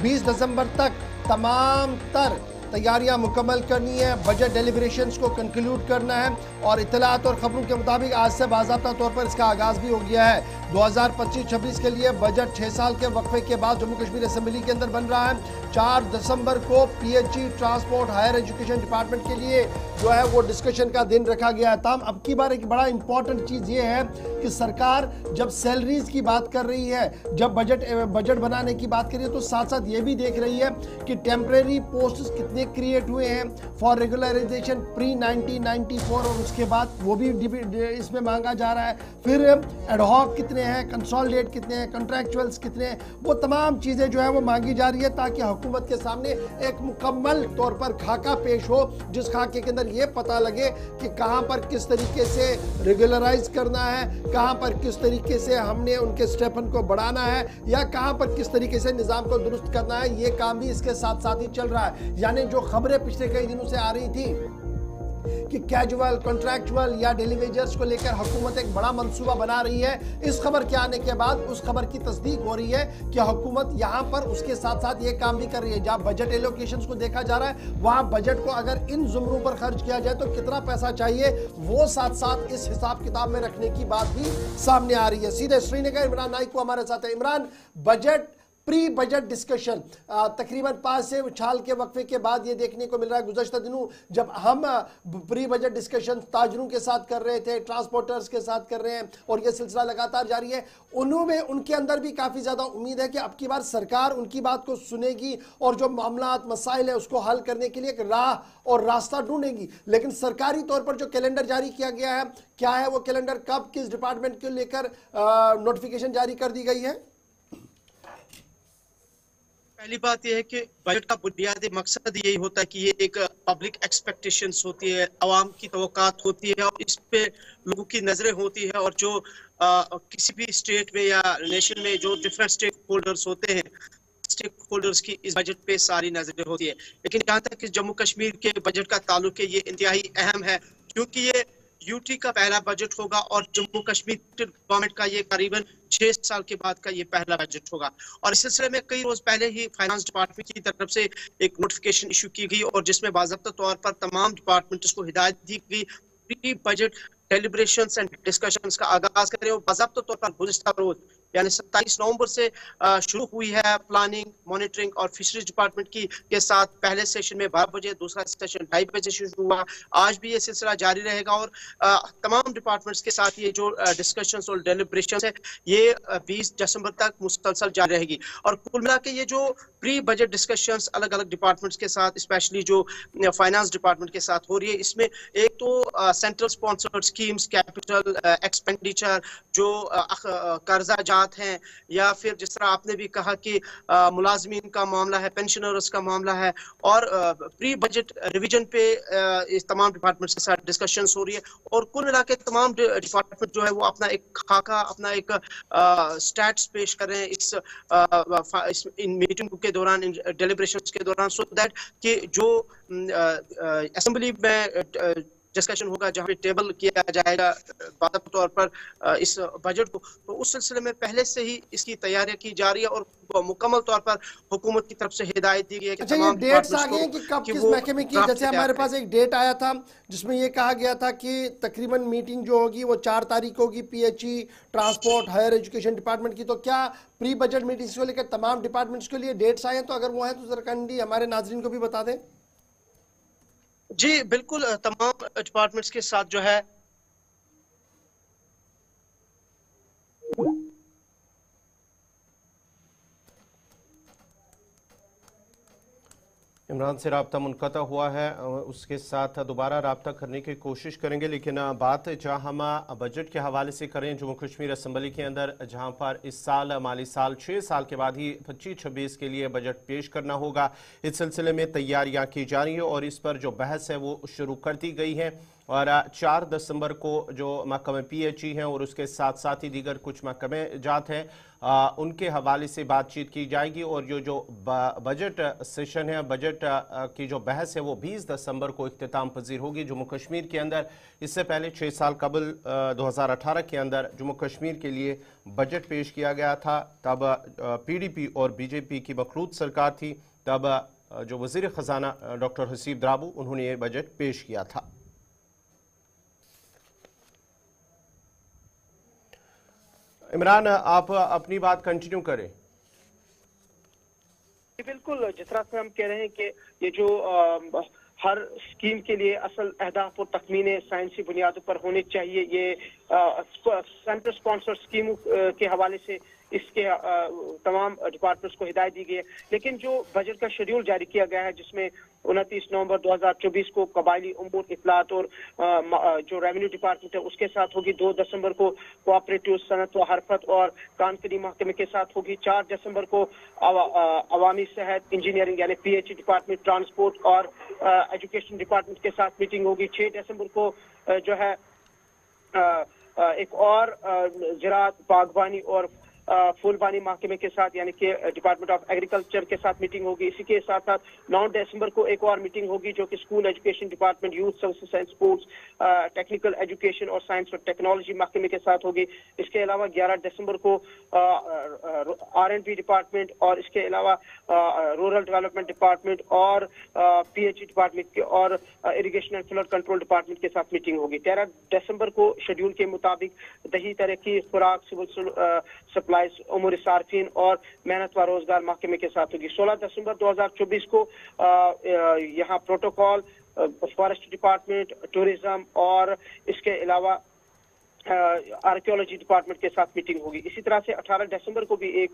20 दिसंबर तक तमाम तर तैयारियां मुकम्मल करनी है, बजट डेलिब्रेशंस को कंक्लूड करना है और इतलात और खबरों के मुताबिक आज से बाज़ाब्ता तौर पर इसका आगाज़ भी हो गया है। 2025-26 के लिए बजट 6 साल के वक्फे के बाद जम्मू कश्मीर असम्बली के अंदर बन रहा है। 4 दिसंबर को PHE transport higher education department के लिए जो है वो डिस्कशन का दिन रखा गया है। तमाम अब की बार एक बड़ा इंपॉर्टेंट चीज़ ये है कि सरकार जब सैलरीज की बात कर रही है, जब बजट बनाने की बात कर रही है, तो साथ साथ ये भी देख रही है कि टेम्परेरी पोस्ट कितने क्रिएट हुए हैं फॉर रेगुलराइजेशन प्री 1994 और उसके बाद वो भी इसमें मांगा जा रहा है। फिर एडहॉक कितने हैं, कंसोलिडेट कितने हैं, कॉन्ट्रैक्चुअल्स कितने हैं, वो तमाम चीज़ें जो है वो मांगी जा रही है ताकि हुकूमत के सामने एक मुकम्मल तौर पर खाका पेश हो, जिस खाके के अंदर ये पता लगे कि कहाँ पर किस तरीके से रेगुलराइज करना है, कहाँ पर किस तरीके से हमने उनके स्टेपन को बढ़ाना है या कहाँ पर किस तरीके से निज़ाम को दुरुस्त करना है। ये काम भी इसके साथ साथ ही चल रहा है। यानी जो खबरें पिछले कई दिनों से आ रही थी कि कैजुअल, कॉन्ट्रैक्चुअल या डेली वेजर्स को लेकर हुकूमत एक बड़ा मंसूबा बना रही है, इस खबर के आने के बाद उस खबर की तस्दीक हो रही है कि हुकूमत यहाँ पर उसके साथ साथ ये काम भी कर रही है। जहाँ बजट एलोकेशंस को देखा जा रहा है, वहाँ बजट को अगर इन जुमरों पर खर्च किया जाए तो कितना पैसा चाहिए, वो साथ साथ इस हिसाब किताब में रखने की बात भी सामने आ रही है। सीधे श्रीनगर इमरान नाइक को हमारे साथ है। Imran, budget pre budget discussion तकरीबन 5 से 6 साल के वक्फे के बाद ये देखने को मिल रहा है। गुज़श्ता दिनों जब हम प्री बजट डिस्कशन ताजरों के साथ कर रहे थे, ट्रांसपोर्टर्स के साथ कर रहे हैं और ये सिलसिला लगातार जारी है, उन्होंने उनके अंदर भी काफ़ी ज़्यादा उम्मीद है कि अब की बार सरकार उनकी बात को सुनेगी और जो मामलात मसाइल है उसको हल करने के लिए एक राह और रास्ता ढूंढेगी। लेकिन सरकारी तौर पर जो कैलेंडर जारी किया गया है, क्या है वो कैलेंडर, कब किस डिपार्टमेंट को लेकर नोटिफिकेशन जारी कर दी गई है? पहली बात यह है कि बजट का बुनियादी मकसद यही होता है कि ये एक पब्लिक एक्सपेक्टेशंस होती है, आवाम की तवक्कात होती है और इस पे लोगों की नजरें होती है और जो किसी भी स्टेट में या नेशन में जो डिफरेंट स्टेक होल्डर्स होते हैं, स्टेक होल्डर्स की इस बजट पे सारी नजरें होती है। लेकिन जहाँ तक कि जम्मू कश्मीर के बजट का ताल्लुक है, ये इंतहाई अहम है क्योंकि ये यूटी का पहला बजट होगा और जम्मू कश्मीर गवर्नमेंट का ये करीबन 6 साल के बाद का ये पहला बजट होगा। और इस सिलसिले में कई रोज पहले ही फाइनेंस डिपार्टमेंट की तरफ से एक नोटिफिकेशन इशू की गई और जिसमें बाज़ाब्ता तौर पर तमाम डिपार्टमेंट्स को हिदायत दी गई pre budget deliberations and discussions का आगाज करें। और बाज़ाब्ता तौर पर गुज़िश्ता रोज यानी 27 नवंबर से शुरू हुई है प्लानिंग, मॉनिटरिंग और फिशरीज डिपार्टमेंट की के साथ पहले सेशन में 12 बजे, दूसरा सेशन 2:30 बजे शुरू हुआ। आज भी ये सिलसिला जारी रहेगा और तमाम डिपार्टमेंट्स के साथ ये जो डिस्कशंस और डेलिब्रेशंस है ये 20 दिसंबर तक मुसलसल जारी रहेगी। और कुल मिला के ये जो प्री बजट डिस्कशंस अलग अलग डिपार्टमेंट्स के साथ, स्पेशली जो फाइनेंस डिपार्टमेंट के साथ हो रही है, इसमें एक तो central sponsored schemes, capital expenditure, जो कर्जा जात हैं, या फिर जिस तरह आपने भी कहा कि मुलाजमीन का मामला है, पेंशनर्स का मामला है, और प्री बजट रिवीजन पे इस तमाम डिपार्टमेंट्स के साथ डिस्कशंस हो रही है। और कुल मिला के तमाम डिपार्टमेंट जो है वो अपना एक खाका, अपना एक स्टैट्स पेश कर रहे हैं इन मीटिंग के दौरान, इन डेलिब्रेशंस के दौरान, सो दैट कि जो असेंबली में डिस्कशन होगा जहाँ पे टेबल किया जाएगा बाकायदा तौर पर इस बजट को। तो उस सिलसिले में पहले से ही इसकी तैयारियां की जा रही है और मुकम्मल तौर पर हुकूमत की तरफ से हिदायत दी गई है कि अच्छा, ये तमाम डेट्स आ डिपार्टमेंट्स गए हैं कि कब किस महकमे की? जैसे हमारे पास एक डेट आया था जिसमें ये कहा गया था कि तकरीबन मीटिंग जो होगी वो 4 तारीख होगी PHE, transport, higher education department की। तो क्या प्री बजट मीटिंग्स को लेकर तमाम डिपार्टमेंट्स के लिए डेट्स आए हैं? तो अगर वो हैं तो जरा कंडी हमारे नाजरीन को भी बता दें। जी बिल्कुल, तमाम डिपार्टमेंट्स के साथ जो है इमरान से रब्ता मुनक़ता हुआ है, उसके साथ दोबारा रब्ता करने की कोशिश करेंगे। लेकिन बात जहाँ हम बजट के हवाले से करें, जम्मू कश्मीर असम्बली के अंदर जहाँ पर इस साल माली साल 6 साल के बाद ही 25-26 के लिए बजट पेश करना होगा, इस सिलसिले में तैयारियाँ की जा रही हैं और इस पर जो बहस है वो शुरू कर दी गई है। और 4 दिसंबर को जो महकमे पीएचई हैं और उसके साथ साथ ही दीगर कुछ महकमे जात हैं उनके हवाले से बातचीत की जाएगी। और जो बजट सेशन है, बजट की जो बहस है वो 20 दिसंबर को इख्तिताम पजीर होगी जम्मू कश्मीर के अंदर। इससे पहले 6 साल कबल 2018 के अंदर जम्मू कश्मीर के लिए बजट पेश किया गया था। तब पीडीपी और बीजेपी की मखलूत सरकार थी। तब जो वज़ीर ख़जाना डॉक्टर हसीब द्राबू उन्होंने ये बजट पेश किया था। इमरान, आप अपनी बात कंटिन्यू करें। बिल्कुल, जिस तरह से हम कह रहे हैं कि ये जो हर स्कीम के लिए असल अहदाफ और तखमीने साइंसी बुनियादों पर होने चाहिए, ये सेंटर स्पॉन्सर स्कीमों के हवाले से इसके तमाम डिपार्टमेंट्स को हिदायत दी गई है। लेकिन जो बजट का शेड्यूल जारी किया गया है जिसमें 29 नवंबर 2024 को कबायली उमूर, इत्तलात और जो रेवेन्यू डिपार्टमेंट है उसके साथ होगी, 2 दिसंबर को कोऑपरेटिव सनत व हरफत और कानकनी महकमे के साथ होगी, 4 दिसंबर को अवामी सेहत इंजीनियरिंग यानी पीएचई डिपार्टमेंट, ट्रांसपोर्ट और एजुकेशन डिपार्टमेंट के साथ मीटिंग होगी, 6 दिसंबर को जो है एक और ज़राअत, बागवानी और फूलबानी महकमे के साथ यानी कि डिपार्टमेंट ऑफ एग्रीकल्चर के साथ मीटिंग होगी। इसी के साथ साथ 9 दिसंबर को एक और मीटिंग होगी जो कि school education department, youth services and sports, technical education और साइंस और टेक्नोलॉजी महकमे के साथ होगी। इसके अलावा 11 दिसंबर को R&B डिपार्टमेंट और इसके अलावा रूरल डेवलपमेंट डिपार्टमेंट और पीएचई डिपार्टमेंट और irrigation and flood control department के साथ मीटिंग होगी। 13 दिसंबर को शेड्यूल के मुताबिक दही, तरक्की, खुराक, सिविल सप्लाई, उमूर सार्फिन और मेहनत व रोजगार महकमे के साथ होगी। 16 दिसंबर 2024 को यहाँ प्रोटोकॉल, फॉरेस्ट डिपार्टमेंट, टूरिज्म और इसके अलावा आर्कियोलॉजी डिपार्टमेंट के साथ मीटिंग होगी। इसी तरह से 18 दिसंबर को भी एक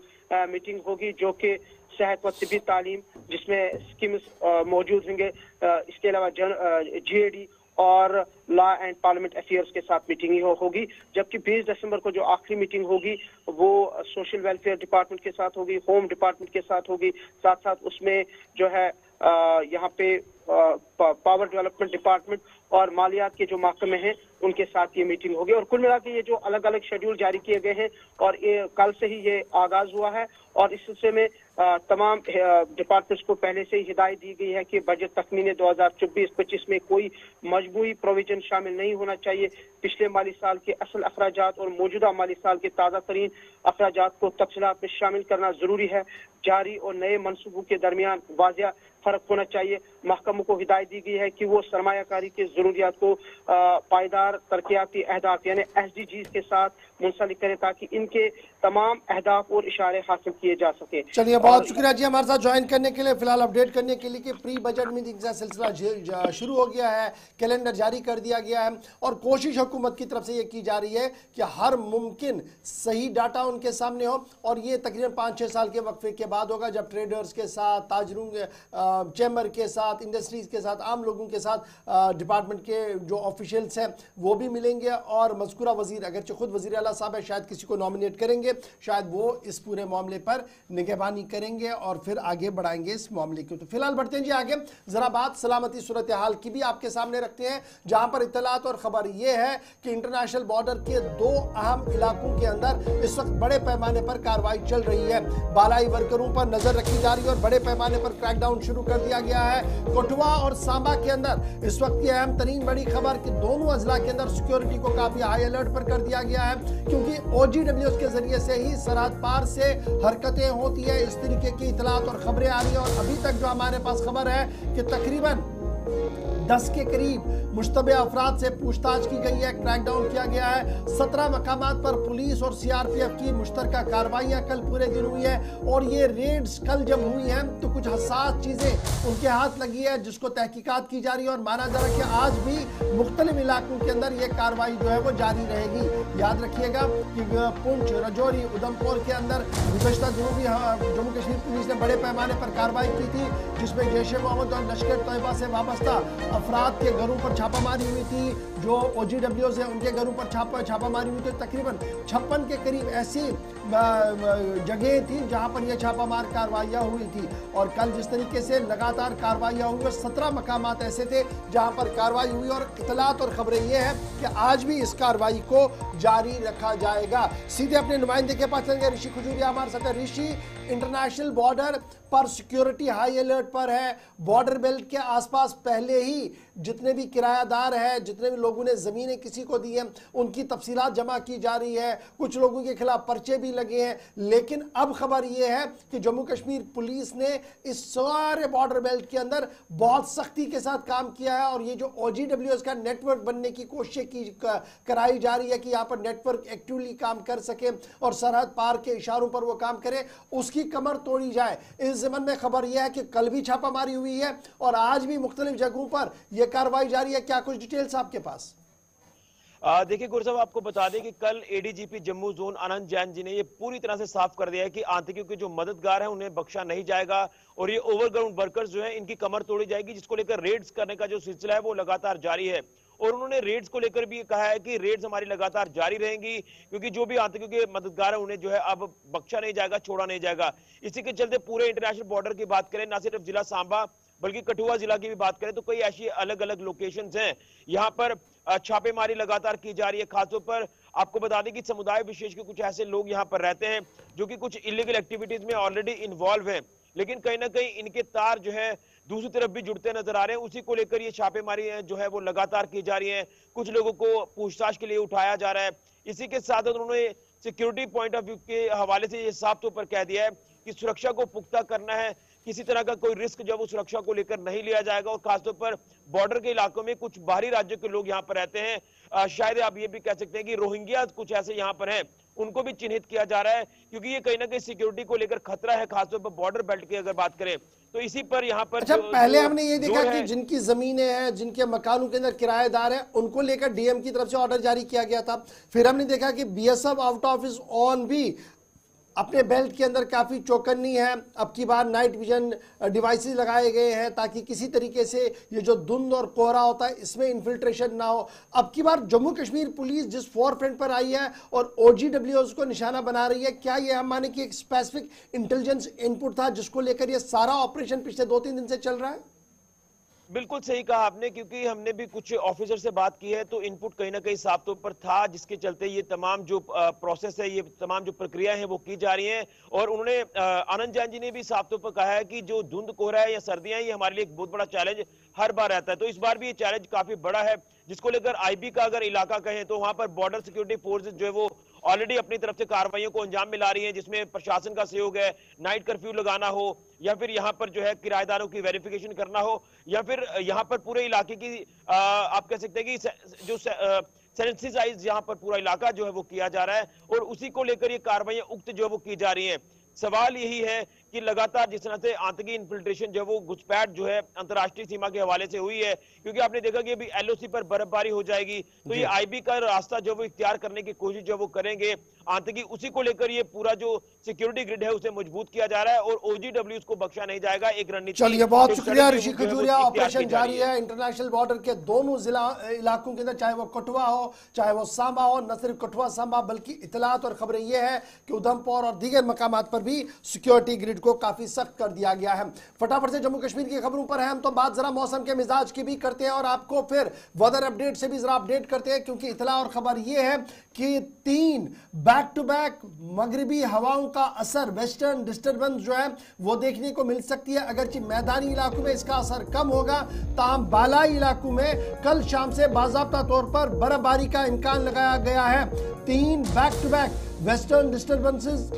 मीटिंग होगी जो कि सेहत व तिब्बी तालीम जिसमें स्कीम्स मौजूद होंगे। इसके अलावा GAD और लॉ एंड पार्लियामेंट अफेयर्स के साथ मीटिंग होगी। जबकि 20 दिसंबर को जो आखिरी मीटिंग होगी वो सोशल वेलफेयर डिपार्टमेंट के साथ होगी, होम डिपार्टमेंट के साथ होगी, साथ साथ उसमें जो है यहाँ पे पावर डेवलपमेंट डिपार्टमेंट और मालियात के जो महकमे हैं उनके साथ ये मीटिंग होगी। और कुल मिला के ये जो अलग अलग शेड्यूल जारी किए गए हैं और ये कल से ही ये आगाज हुआ है और इस सिलसिले में तमाम डिपार्टमेंट्स को पहले से ही हिदायत दी गई है कि बजट तखमीने 2024-25 में कोई मजबूरी प्रोविजन शामिल नहीं होना चाहिए। पिछले माली साल के असल अखराजात और मौजूदा माली साल के ताज़ा तरीन अखराजात को तफसीलात में शामिल करना जरूरी है। जारी और नए मनसूबों के दरमियान वाज़िया फर्क होना चाहिए। महकमों को हिदायत दी गई है कि वो सरमायाकारी की जरूरियात को पायदार तरक्याती अहदाफ यानी SDGs के साथ मुंसलिक करें ताकि इनके तमाम अहदाफ और इशारे हासिल किए जा सके। चलिए, बहुत शुक्रिया जी हमारे साथ ज्वाइन करने के लिए, फिलहाल अपडेट करने के लिए कि प्री बजट मीटिंग का सिलसिला शुरू हो गया है, कैलेंडर जारी कर दिया गया है और कोशिश हुकूमत की तरफ से ये की जा रही है कि हर मुमकिन सही डाटा उनके सामने हो। और ये तकरीबन 5-6 साल के वक्फे के बाद होगा जब ट्रेडर्स के साथ, ताजरों चैम्बर के साथ, इंडस्ट्रीज के साथ, आम लोगों के साथ डिपार्टमेंट के जो ऑफिशियल्स हैं वो भी मिलेंगे और मज़कूरा वज़ीर अगरचे खुद वज़ीर आला साहब है, शायद किसी को नॉमिनेट करेंगे, शायद वो इस पूरे मामले पर निगहबानी करेंगे और फिर आगे बढ़ाएंगे इस मामले को। तो फिलहाल बढ़ते हैं जी आगे, जरा बात सलामती सूरत हाल की भी आपके सामने रखते हैं, जहां पर इत्तलात और खबर यह है कि इंटरनेशनल बॉर्डर के 2 अहम इलाकों के अंदर इस वक्त बड़े पैमाने पर कार्रवाई चल रही है। बालाई वर्करों पर नजर रखी जा रही है और बड़े पैमाने पर क्रैकडाउन शुरू कर दिया गया है। कठुआ और सांबा के अंदर इस वक्त की अहम तरीन बड़ी खबर कि दोनों अजला के अंदर सिक्योरिटी को काफी हाई अलर्ट पर कर दिया गया है, क्योंकि OGWS के जरिए से ही सरहद पार से हरकतें होती है। इस तरीके की इत्तलात और खबरें आ रही है और अभी तक जो हमारे पास खबर है कि तकरीबन 10 के करीब मुश्तबे अफराद से पूछताछ की गई है, क्रैकडाउन किया गया है। 17 मकामात पर पुलिस और CRPF की मुश्तरका कार्रवाइयां कल पूरे दिन हुई है और ये रेड्स कल जब हुई हैं तो कुछ हसास चीजें उनके हाथ लगी है, जिसको तहकीकात की जा रही है और माना जा रहा है कि आज भी मुख्तलिफ इलाकों के अंदर ये कार्रवाई जो है वो जारी रहेगी। याद रखिएगा कि पुंछ, रजौरी, उधमपुर के अंदर गुज़श्ता दिनों भी जम्मू कश्मीर पुलिस ने बड़े पैमाने पर कार्रवाई की थी, जिसमें जैश ए मोहम्मद और लश्कर तैयबा से वाबस्ता अफराद के घरों पर छापामारी हुई थी। जो OGWS है उनके घरों पर छापामारी हुई थी। तकरीबन 56 के करीब ऐसी जगह थी जहां पर यह छापामार कार्रवाइयां हुई थी और कल जिस तरीके से लगातार कार्रवाइयां हुई, 17 मकामात ऐसे थे जहां पर कार्रवाई हुई और इत्तलात और खबरें यह है कि आज भी इस कार्रवाई को जारी रखा जाएगा। सीधे अपने नुमाइंदे के पास चलेंगे, ऋषि खजूरिया हमारे साथ है। ऋषि, इंटरनेशनल बॉर्डर पर सिक्योरिटी हाई अलर्ट पर है। बॉर्डर बेल्ट के आसपास पहले ही जितने भी किरायादार हैं, जितने भी लोगों ने जमीनें किसी को दी हैं, उनकी तफसीलात जमा की जा रही है। कुछ लोगों के खिलाफ पर्चे भी लगे हैं, लेकिन अब खबर यह है कि जम्मू कश्मीर पुलिस ने इस सारे बॉर्डर बेल्ट के अंदर बहुत सख्ती के साथ काम किया है और ये जो OGWS का नेटवर्क बनने की कोशिश कराई जा रही है कि यहाँ पर नेटवर्क एक्टिवली काम कर सके और सरहद पार के इशारों पर वो काम करे, उसकी कमर तोड़ी जाए। इस ज़मन में खबर यह है कि कल भी छापामारी हुई है और आज भी मुख्तलिफ जगहों पर यह कार्रवाई जारी है। क्या कुछ डिटेल्स आपके पास? देखिए गुरु साहब, आपको बता दें कि कल ADGP जम्मू जोन आनंद जैन जी ने ये पूरी तरह से साफ कर दिया है कि आतंकियों के जो मददगार हैं उन्हें बख्शा नहीं जाएगा और ये ओवरग्राउंड वर्कर्स जो हैं इनकी कमर तोड़ी जाएगी, जिसको लेकर रेड्स करने का जो सिलसिला है वो लगातार जारी है। और उन्होंने रेड्स को लेकर भी कहा है कि रेड्स हमारी लगातार जारी रहेंगी, क्योंकि जो भी आतंकियों के मददगार है उन्हें जो है अब बख्शा नहीं जाएगा, छोड़ा नहीं जाएगा। इसी के चलते पूरे इंटरनेशनल बॉर्डर की बात करें, ना सिर्फ जिला सांबा बल्कि कठुआ जिला की भी बात करें तो कई ऐसी अलग अलग लोकेशंस हैं, यहाँ पर छापेमारी लगातार की जा रही है। खासतौर पर आपको बता दें कि समुदाय विशेष के कुछ ऐसे लोग यहाँ पर रहते हैं जो कि कुछ इलीगल एक्टिविटीज में ऑलरेडी इन्वॉल्व हैं, लेकिन कहीं ना कहीं इनके तार जो है दूसरी तरफ भी जुड़ते नजर आ रहे हैं। उसी को लेकर ये छापेमारी जो है वो लगातार की जा रही है। कुछ लोगों को पूछताछ के लिए उठाया जा रहा है। इसी के साथ उन्होंने सिक्योरिटी पॉइंट ऑफ व्यू के हवाले से ये साफ तौर पर कह दिया है कि सुरक्षा को पुख्ता करना है, किसी तरह का कोई रिस्क जो वो सुरक्षा को लेकर नहीं लिया जाएगा। और खासतौर पर बॉर्डर के इलाकों में कुछ बाहरी राज्यों के लोग यहाँ पर रहते हैं, शायद आप ये भी कह सकते हैं कि रोहिंग्या कुछ ऐसे यहाँ पर हैं, उनको भी चिन्हित किया जा रहा है, क्योंकि ये कहीं ना कहीं सिक्योरिटी को लेकर खतरा है, खासतौर पर बॉर्डर बेल्ट की अगर बात करें तो इसी पर यहाँ पर अच्छा, पहले हमने ये देखा कि जिनकी जमीनें हैं, जिनके मकानों के अंदर किराएदार हैं, उनको लेकर DM की तरफ से ऑर्डर जारी किया गया था। फिर हमने देखा कि BSF out of is on भी अपने बेल्ट के अंदर काफ़ी चौकन्नी है। अब की बार नाइट विजन डिवाइसेस लगाए गए हैं ताकि किसी तरीके से ये जो धुंध और कोहरा होता है इसमें इन्फिल्ट्रेशन ना हो। अब की बार जम्मू कश्मीर पुलिस जिस फोरफ्रंट पर आई है और OGWS को निशाना बना रही है, क्या ये हम माने कि एक स्पेसिफिक इंटेलिजेंस इनपुट था जिसको लेकर ये सारा ऑपरेशन पिछले 2-3 दिन से चल रहा है? बिल्कुल सही कहा आपने, क्योंकि हमने भी कुछ ऑफिसर से बात की है तो इनपुट कहीं ना कहीं साफ तौर पर था, जिसके चलते ये तमाम जो प्रोसेस है, ये तमाम जो प्रक्रिया है वो की जा रही हैं। और उन्होंने आनंद जैन जी ने भी साफ तौर पर कहा है कि जो धुंध कोहरा है या सर्दियां, ये हमारे लिए एक बहुत बड़ा चैलेंज हर बार रहता है। तो इस बार भी ये चैलेंज काफी बड़ा है, जिसको लेकर IB का अगर इलाका कहें तो वहां पर बॉर्डर सिक्योरिटी फोर्सेज जो है वो ऑलरेडी अपनी तरफ से कार्रवाइयों को अंजाम में ला रही है, जिसमें प्रशासन का सहयोग है, नाइट कर्फ्यू लगाना हो या फिर यहाँ पर जो है किराएदारों की वेरिफिकेशन करना हो या फिर यहाँ पर पूरे इलाके की आप कह सकते हैं कि जो सेंसिटाइज यहाँ पर पूरा इलाका जो है वो किया जा रहा है और उसी को लेकर ये कार्रवाइयां उक्त जो है वो की जा रही है। सवाल यही है कि लगातार जिस तरह से आतंकी इन्फिल्ट्रेशन जो है वो घुसपैठ जो है अंतर्राष्ट्रीय सीमा के हवाले से हुई है, क्योंकि आपने देखा कि अभी LOC पर बर्फबारी हो जाएगी तो ये IB का रास्ता जो वो इख्तियार करने की कोशिश जो वो करेंगे। आतंकी, उसी को लेकर ये पूरा जो सिक्योरिटी ग्रिड है उसे मजबूत किया जा रहा है और OGWs को बख्शा नहीं जाएगा। एक रणनीति, चलिए बहुत शुक्रिया ऋषि खजूरिया। ऑपरेशन जारी है इंटरनेशनल बॉर्डर के दोनों जिला इलाकों के अंदर, चाहे वो कठुआ हो चाहे वो सांबा हो। न सिर्फ कठुआ सांबा बल्कि इतलात और खबरें ये है कि उधमपुर और दीगर मकामात पर भी सिक्योरिटी ग्रिड को काफी सख्त कर दिया गया है। फटाफट से जम्मू कश्मीर की खबरों पर है हम, तो बात जरा मौसम के मिजाज की भी करते हैं और आपको फिर वेदर अपडेट से भी जरा अपडेट करते हैं, क्योंकि इतला और खबर यह है कि 3 बैक टू बैक मगरिबी हवाओं का असर, वेस्टर्न डिस्टर्बेंस जो है वो देखने को मिल सकती है। अगरचि मैदानी इलाकों में इसका असर कम होगा, ताहम बालाई इलाकों में कल शाम से बाज़ाब्ता तौर पर बर्फबारी का इम्कान लगाया गया है। 3 back to back western disturbances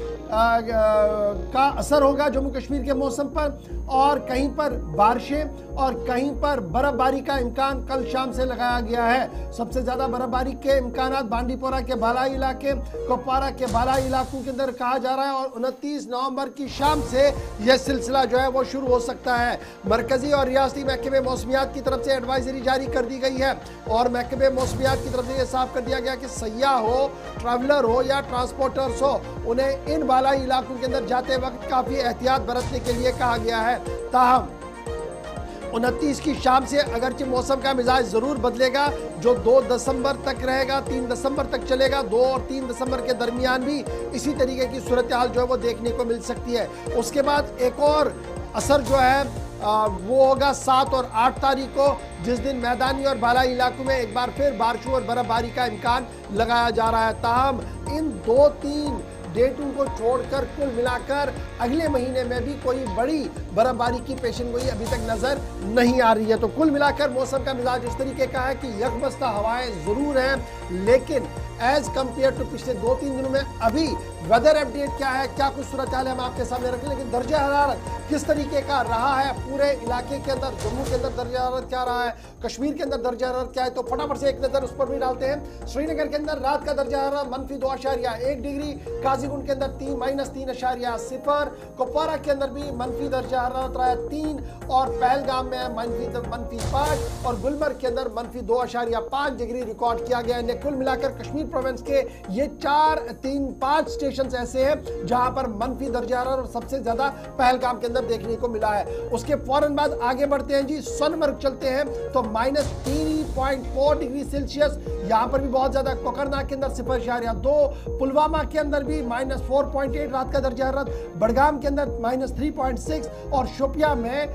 का असर होगा जम्मू कश्मीर के मौसम पर, और कहीं पर बारिशें और कहीं पर बर्फबारी का इम्कान कल शाम से लगाया गया है। सबसे ज्यादा बर्फबारी के इम्कान बांडीपोरा के बालाई इलाके, कुपवारा के बालाई इलाकों के अंदर कहा जा रहा है, और 29 नवंबर की शाम से यह सिलसिला जो है वो शुरू हो सकता है। मरकजी और रियासती महकमे मौसमियात की तरफ से एडवाइजरी जारी कर दी गई है, और महकमे मौसमियात की तरफ से यह साफ कर दिया गया कि सयाह हो, ट्रैवलर हो या ट्रांसपोर्टर्स हो, उन्हें इन बालाई इलाकों के अंदर जाते वक्त काफी एहतियात बरतने के लिए कहा गया है। ताहम 29 की शाम से अगरचे मौसम का मिजाज जरूर बदलेगा, जो 2 दिसंबर तक रहेगा, 3 दिसंबर तक चलेगा। 2 और 3 दिसंबर के दरमियान भी इसी तरीके की सूरत हाल जो है वो देखने को मिल सकती है। उसके बाद एक और असर जो है वो होगा 7 और 8 तारीख को, जिस दिन मैदानी और बालाई इलाकों में एक बार फिर बारिशों और बर्फबारी का इम्कान लगाया जा रहा है। ताहम इन 2-3 डेटों को छोड़कर कुल मिलाकर अगले महीने में भी कोई बड़ी बर्फबारी की पेशेनगोई अभी तक नजर नहीं आ रही है। तो कुल मिलाकर मौसम का मिजाज इस तरीके का है कि यकबस्ता हवाएं जरूर हैं, लेकिन एज कंपेयर टू पिछले 2-3 दिनों में अभी वेदर अपडेट क्या है, क्या कुछ सूरत हाल है हम आपके सामने रखें। लेकिन दर्जा हरारत किस तरीके का रहा है पूरे इलाके के अंदर, जम्मू के अंदर दर्जा हरारत क्या रहा है, कश्मीर के अंदर दर्जा हरारत क्या है, तो फटाफट से एक नजर उस पर भी डालते हैं। श्रीनगर के अंदर रात का दर्जा हरारत -2.1 डिग्री, काजीगुंड के अंदर -3.0, कुपवारा के अंदर भी मनफी दर्जा हरारत रहा है 3, और पहलगाम में -5 और गुलमर्ग के अंदर -2.5 डिग्री रिकॉर्ड किया गया है। कुल मिलाकर कश्मीर प्रोविंस के ये 4-3-5 स्टेशन ऐसे हैं जहां पर मनफी दर्जा हरारत और सबसे ज्यादा पहलगाम के अंदर देखने को मिला है। उसके फौरन बाद आगे बढ़ते हैं जी, सोनमर्ग चलते हैं तो -3.4 डिग्री सेल्सियस, यहां पर भी बहुत ज्यादा। कोकरनाग के अंदर 0.2, पुलवामा के अंदर भी -4.8 रात का दर्जा हरारत, बडगाम के अंदर -3.6 और शोपिया में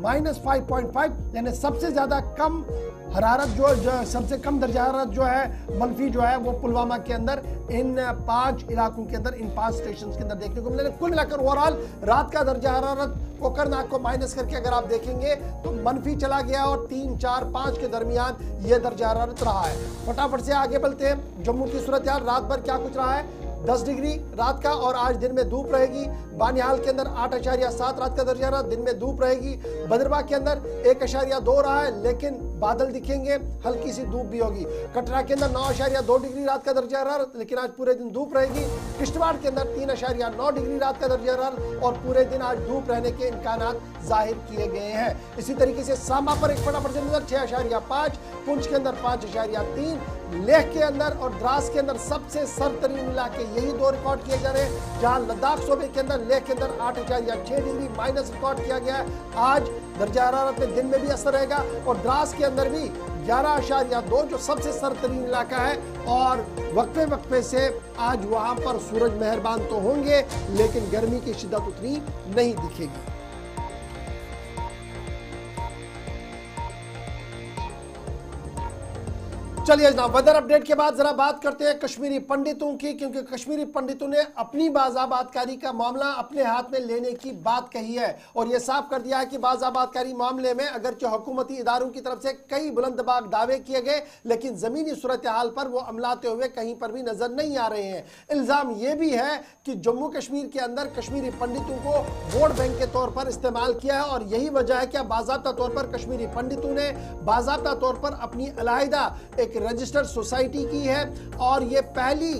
-5.5, यानी सबसे ज्यादा कम हरारत जो सबसे कम दर्जा हरारत जो है मनफी जो है वो पुलवामा के अंदर इन 5 इलाकों के अंदर, इन 5 स्टेशन के अंदर देखने को मिले। कुल मिलाकर ओवरऑल रात का दर्जा हरारत कोकरनाग को माइनस करके अगर आप देखेंगे तो मनफी चला गया, और 3, 4, 5 के दरमियान ये दर्जा हरारत रहा है। फटाफट से आगे बढ़ते हैं। जम्मू की सूरत हाल रात भर क्या कुछ रहा है, 10 डिग्री रात का, और आज दिन में धूप रहेगी। बानिहाल के अंदर 8.7 रात का दर्जा हरारत, दिन में धूप रहेगी। बदरवा के अंदर 1.2 रहा है, लेकिन बादल दिखेंगे, हल्की सी धूप भी होगी। कटरा के अंदर 9.2 डिग्री रात का दर्जा हरारत, लेकिन आज पूरे दिन धूप रहेगी। किश्तवाड़ के अंदर 3.9 डिग्री रात का दर्जा हरारत, और पूरे दिन आज धूप रहने के इम्कानात जाहिर किए गए हैं। इसी तरीके से सांबा पर एक फटाफट से नजर 6.5, पुंछ के अंदर 5.3, लेह के अंदर और द्रास के अंदर सबसे सरतरीन इलाके यही 2 रिकॉर्ड किए जा रहे हैं, जहां लद्दाख सूबे के अंदर, लेह के अंदर 8.6 डिग्री माइनस रिकॉर्ड किया गया है। आज दर्जा हरारत में दिन में भी असर रहेगा, और द्रास के अंदर भी 11.2 जो सबसे सरतरीन इलाका है, और वक्फे वक्फे से आज वहां पर सूरज मेहरबान तो होंगे, लेकिन गर्मी की शिद्दत उतनी नहीं दिखेगी। चलिए जनाब, वेदर अपडेट के बाद जरा बात करते हैं कश्मीरी पंडितों की, क्योंकि कश्मीरी पंडितों ने अपनी बाज़ाबादकारी का मामला अपने हाथ में लेने की बात कही है, और यह साफ कर दिया है कि बाज़ाबादकारी मामले में अगरचे हुकूमती इदारों की तरफ से कई बुलंदबाग दावे किए गए, लेकिन जमीनी सूरत हाल पर वो अमलाते हुए कहीं पर भी नजर नहीं आ रहे हैं। इल्जाम यह भी है कि जम्मू कश्मीर के अंदर कश्मीरी पंडितों को वोट बैंक के तौर पर इस्तेमाल किया है, और यही वजह है कि बाज़ाब्ता तौर पर कश्मीरी पंडितों ने बाज़ाब्ता तौर पर अपनी अलहदा एक रजिस्टर्ड सोसाइटी की है और ये पहली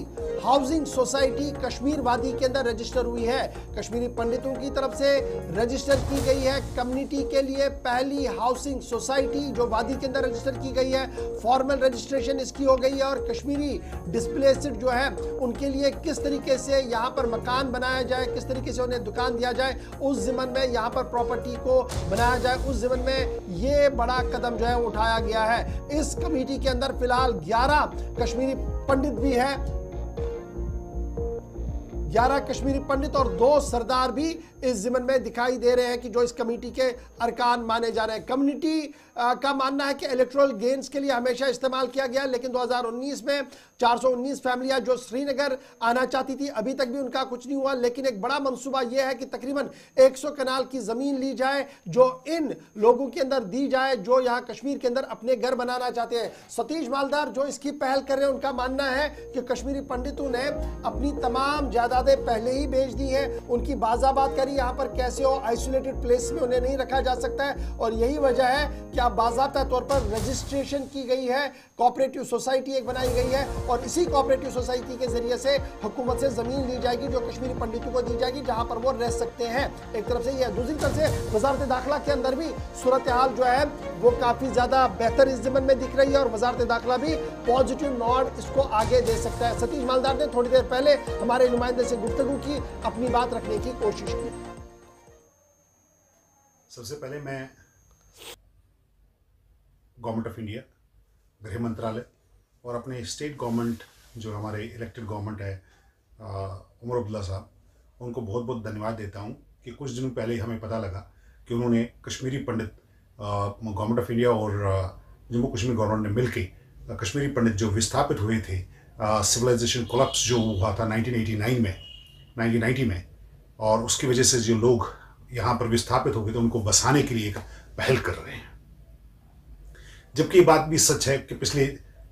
हाउसिंग सोसाइटी कश्मीर वादी के अंदर रजिस्टर हुई है। कश्मीरी पंडितों की तरफ से रजिस्टर की गई है कम्युनिटी के लिए पहली हाउसिंग सोसाइटी जो वादी के अंदर रजिस्टर की गई है। फॉर्मल रजिस्ट्रेशन इसकी हो गई है और कश्मीरी डिस्प्लेस्ड जो है उनके लिए किस तरीके से यहाँ पर मकान बनाया जाए, किस तरीके से उन्हें दुकान दिया जाए, उस ज़िमन में यहाँ पर प्रॉपर्टी को बनाया जाए, उस ज़िमन में ये बड़ा कदम जो है उठाया गया है। इस कमेटी के अंदर फिलहाल 11 कश्मीरी पंडित भी हैं, 11 कश्मीरी पंडित और 2 सरदार भी इस ज़िमन में दिखाई दे रहे हैं कि जो इस कमेटी के अरकान माने जा रहे हैं। कम्युनिटी का मानना है कि इलेक्टोरल गेन्स के लिए हमेशा इस्तेमाल किया गया, लेकिन 2019 में 419 फैमिलियां जो श्रीनगर आना चाहती थी अभी तक भी उनका कुछ नहीं हुआ, लेकिन एक बड़ा मंसूबा यह है कि तकरीबन 100 कनाल की ज़मीन ली जाए जो इन लोगों के अंदर दी जाए जो यहाँ कश्मीर के अंदर अपने घर बनाना चाहते हैं। सतीश मालदार जो इसकी पहल कर रहे हैं उनका मानना है कि कश्मीरी पंडितों ने अपनी तमाम जायदादें पहले ही बेच दी हैं, उनकी बाज़ाबात करी, यहाँ पर कैसे हो आइसोलेटेड प्लेस में उन्हें नहीं रखा जा सकता है और यही वजह है कि अब बाज़ाब्ता तौर पर रजिस्ट्रेशन की गई है, कोऑपरेटिव सोसाइटी एक बनाई गई है और इसी कोऑपरेटिव सोसाइटी के जरिए से हुकूमत से जमीन ली जाएगी जो कश्मीरी पंडितों को दी जाएगी जहां पर वो रह सकते हैं। एक तरफ से यह, दूसरी तरफ से वजारत दाखिला के अंदर भी सूरत हाल जो है वो काफी ज्यादा बेहतर इस ज़िमन में दिख रही है और वजारत दाखिला भी पॉजिटिव नोट इसको आगे दे सकता है। सतीश मालदार ने थोड़ी देर पहले हमारे नुमाइंदे से गुफ्तगू की, अपनी बात रखने की कोशिश की। सबसे पहले मैं गवर्नमेंट ऑफ इंडिया, गृह मंत्रालय और अपने स्टेट गवर्नमेंट जो हमारे इलेक्टेड गवर्नमेंट है उमर अब्दुल्ला साहब, उनको बहुत बहुत धन्यवाद देता हूं कि कुछ दिनों पहले ही हमें पता लगा कि उन्होंने कश्मीरी पंडित गवर्नमेंट ऑफ इंडिया और जम्मू कश्मीर गवर्नमेंट ने मिलकर कश्मीरी पंडित जो विस्थापित हुए थे, सिविलाइजेशन कोलैप्स जो हुआ था 1990 में और उसकी वजह से जो लोग यहाँ पर विस्थापित हो गए थे उनको बसाने के लिए एक पहल कर रहे हैं। जबकि ये बात भी सच है कि पिछले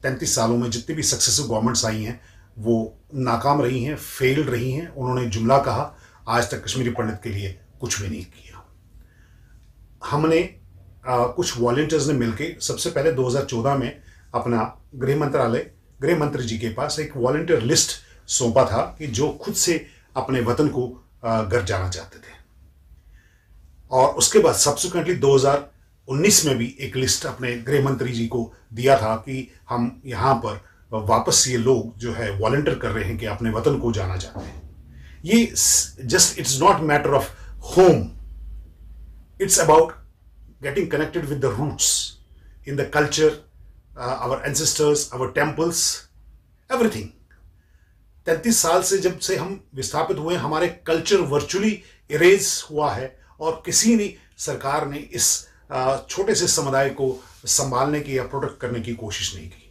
33 सालों में जितनी भी सक्सेसिव गवर्नमेंट्स आई हैं वो नाकाम रही हैं, फेल्ड रही हैं। उन्होंने जुमला कहा, आज तक कश्मीरी पंडित के लिए कुछ भी नहीं किया। हमने कुछ वॉलंटियर्स ने मिलके सबसे पहले 2014 में अपना गृह मंत्री जी के पास एक वॉलंटियर लिस्ट सौंपा था कि जो खुद से अपने वतन को घर जाना चाहते थे और उसके बाद सब्सिक्वेंटली 2019 में भी एक लिस्ट अपने गृह मंत्री जी को दिया था कि हम यहाँ पर वापस ये लोग जो है वॉलंटियर कर रहे हैं कि अपने वतन को जाना चाहते हैं। ये just it's not matter of home, it's about getting connected with the roots in the culture, our ancestors, our temples, everything. 33 साल से जब से हम विस्थापित हुए हमारे कल्चर वर्चुअली इरेज हुआ है और किसी ने सरकार ने इस छोटे से समुदाय को संभालने की या प्रोटेक्ट करने की कोशिश नहीं की।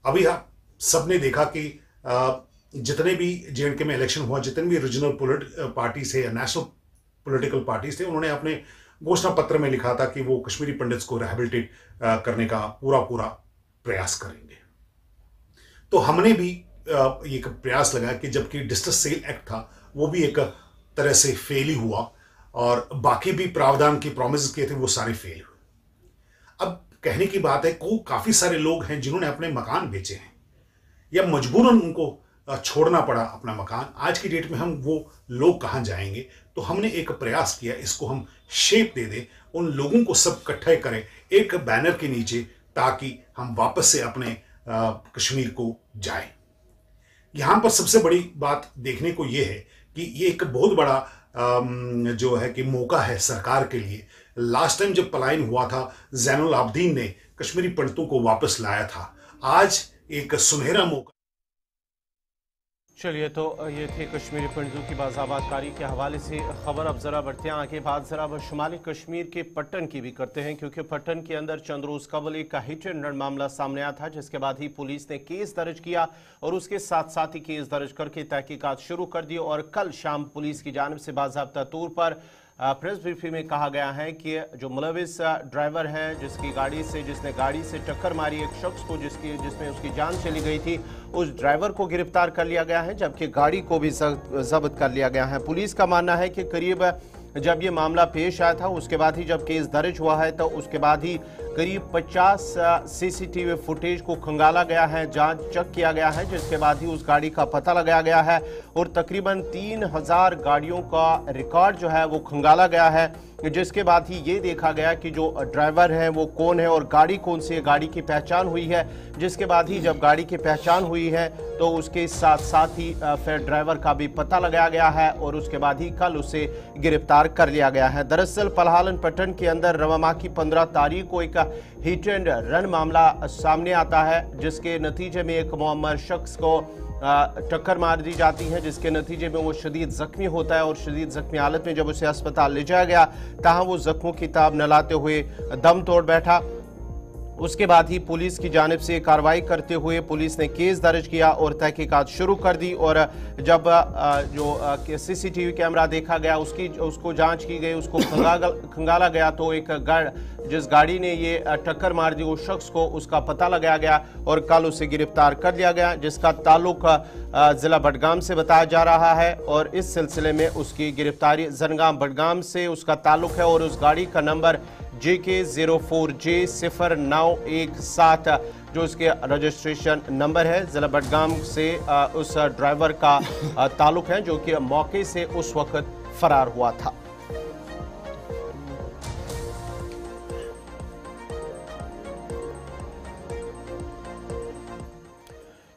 अभी आप सबने देखा कि जितने भी जेएंडके में इलेक्शन हुआ, जितने भी रीजनल पार्टीज थे या नेशनल पॉलिटिकल पार्टीज थे, उन्होंने अपने घोषणा पत्र में लिखा था कि वो कश्मीरी पंडित्स को रिहैबिलिटेट करने का पूरा प्रयास करेंगे। तो हमने भी एक प्रयास लगाया कि जबकि डिस्ट्रेस सेल एक्ट था वो भी एक तरह से फेल ही हुआ और बाकी भी प्रावधान की प्रॉमिस किए थे वो सारे फेल हुए। अब कहने की बात है को काफी सारे लोग हैं जिन्होंने अपने मकान बेचे हैं या मजबूरन उनको छोड़ना पड़ा अपना मकान। आज की डेट में हम वो लोग कहां जाएंगे? तो हमने एक प्रयास किया, इसको हम शेप दे दें, उन लोगों को सब इकट्ठे करें एक बैनर के नीचे ताकि हम वापस से अपने कश्मीर को जाएं। यहां पर सबसे बड़ी बात देखने को यह है कि ये एक बहुत बड़ा जो है कि मौका है सरकार के लिए। लास्ट टाइम जब पलायन हुआ था जैनुल आबदीन ने कश्मीरी पंडितों को वापस लाया था, आज एक सुनहरा मौका। चलिए, तो ये थे कश्मीरी पंडितों की बाज़ाबातकारी के हवाले से खबर। अब जरा बढ़ते हैं आगे, बात जरा अब शुमाली कश्मीर के पट्टन की भी करते हैं, क्योंकि पट्टन के अंदर चंद रोज कबल एक हिट एंड रन मामला सामने आया था, जिसके बाद ही पुलिस ने केस दर्ज किया और उसके साथ साथ ही केस दर्ज करके तहकीकात शुरू कर दी। और कल शाम पुलिस की जानिब से बाज़ाब्ता तौर पर प्रेस ब्रीफिंग में कहा गया है कि जो मुलविस ड्राइवर है जिसने गाड़ी से टक्कर मारी एक शख्स को जिसमें उसकी जान चली गई थी, उस ड्राइवर को गिरफ्तार कर लिया गया है, जबकि गाड़ी को भी जब्त कर लिया गया है। पुलिस का मानना है कि करीब जब ये मामला पेश आया था उसके बाद ही जब केस दर्ज हुआ है तो उसके बाद ही करीब 50 सीसीटीवी फुटेज को खंगाला गया है, जांच चेक किया गया है, जिसके बाद ही उस गाड़ी का पता लगाया गया है और तकरीबन 3000 गाड़ियों का रिकॉर्ड जो है वो खंगाला गया है, जिसके बाद ही ये देखा गया कि जो ड्राइवर है वो कौन है और गाड़ी कौन सी है, गाड़ी की पहचान हुई है। जिसके बाद ही जब गाड़ी की पहचान हुई है तो उसके साथ साथ ही फिर ड्राइवर का भी पता लगाया गया है और उसके बाद ही कल उसे गिरफ्तार कर लिया गया है। दरअसल पलहालन पट्टन के अंदर रवा माह की 15 तारीख को एक हिट एंड रन मामला सामने आता है, जिसके नतीजे में एक मुअम्मर शख्स को टक्कर मार दी जाती है, जिसके नतीजे में वो शदीद जख्मी होता है और शदीद जख्मी हालत में जब उसे अस्पताल ले जाया गया तहाँ वो जख्मों की ताब न लाते हुए दम तोड़ बैठा। उसके बाद ही पुलिस की जानिब से कार्रवाई करते हुए पुलिस ने केस दर्ज किया और तहकीकात शुरू कर दी और जब जो सीसीटीवी कैमरा देखा गया उसको जांच की गई, उसको खंगाला गया तो एक जिस गाड़ी ने ये टक्कर मार दी उस शख्स को उसका पता लगाया गया और कल उसे गिरफ्तार कर लिया गया, जिसका ताल्लुक जिला बडगाम से बताया जा रहा है और इस सिलसिले में उसकी गिरफ्तारी जनगाम बडगाम से उसका ताल्लुक है और उस गाड़ी का नंबर JK04J0917 जो इसके रजिस्ट्रेशन नंबर है जिला बडगाम से उस ड्राइवर का ताल्लुक है, जो कि मौके से उस वक्त फरार हुआ था।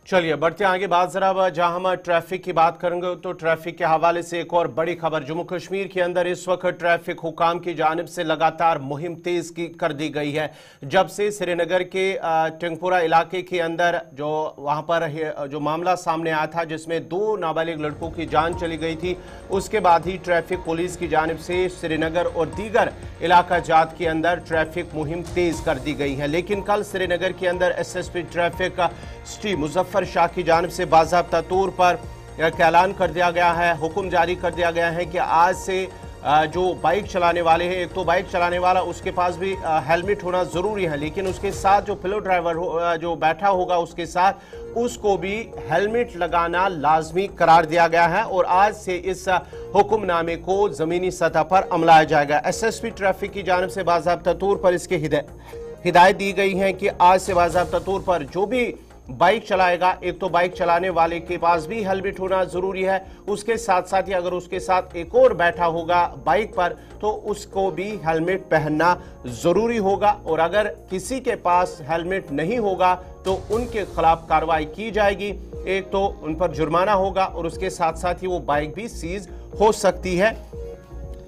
चलिए बढ़ते आगे बात जरा, जहां हम ट्रैफिक की बात करेंगे तो ट्रैफिक के हवाले से एक और बड़ी खबर। जम्मू कश्मीर के अंदर इस वक्त ट्रैफिक हुकाम की जानिब से लगातार मुहिम तेज कर दी गई है। जब से श्रीनगर के टिंगपुरा इलाके के अंदर जो वहां पर जो मामला सामने आया था जिसमें 2 नाबालिग लड़कों की जान चली गई थी, उसके बाद ही ट्रैफिक पुलिस की जानिब से श्रीनगर और दीगर इलाका जात के अंदर ट्रैफिक मुहिम तेज कर दी गई है। लेकिन कल श्रीनगर के अंदर SSP ट्रैफिक श्री मुजफ्फर शाह की जानिब से बाज़ाब्ता तौर पर ऐलान कर दिया गया है, हुक्म जारी कर दिया गया है कि आज से जो बाइक चलाने वाले हैं, एक तो बाइक चलाने वाला उसके पास भी हेलमेट होना ज़रूरी है, लेकिन उसके साथ जो पिलो ड्राइवर जो बैठा होगा उसके साथ उसको भी हेलमेट लगाना लाजमी करार दिया गया है और आज से इस हुक्मनामे को ज़मीनी सतह पर अमलाया जाएगा। SSP ट्रैफिक की जानिब से बाज़ाब्ता तौर पर इसके हिदायत दी गई है कि आज से बाज़ाब्ता तौर पर जो भी बाइक चलाएगा, एक तो बाइक चलाने वाले के पास भी हेलमेट होना जरूरी है, उसके साथ साथ ही अगर उसके साथ एक और बैठा होगा बाइक पर तो उसको भी हेलमेट पहनना जरूरी होगा और अगर किसी के पास हेलमेट नहीं होगा तो उनके खिलाफ कार्रवाई की जाएगी। एक तो उन पर जुर्माना होगा और उसके साथ साथ ही वो बाइक भी सीज हो सकती है।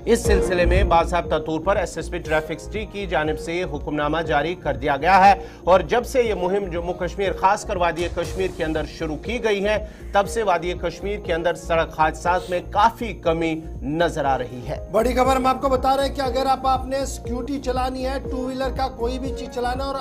इस सिलसिले में बाज़ाब्ता तौर पर SSP ट्रैफिक स्टी की जानिब से हुक्मनामा जारी कर दिया गया है और जब से ये मुहिम जम्मू कश्मीर खासकर वादी कश्मीर के अंदर शुरू की गई है तब से वादी कश्मीर के अंदर सड़क हादसात में काफी कमी नजर आ रही है। बड़ी खबर हम आपको बता रहे हैं कि अगर आपने स्कूटी चलानी है, 2 व्हीलर का कोई भी चीज चलाना और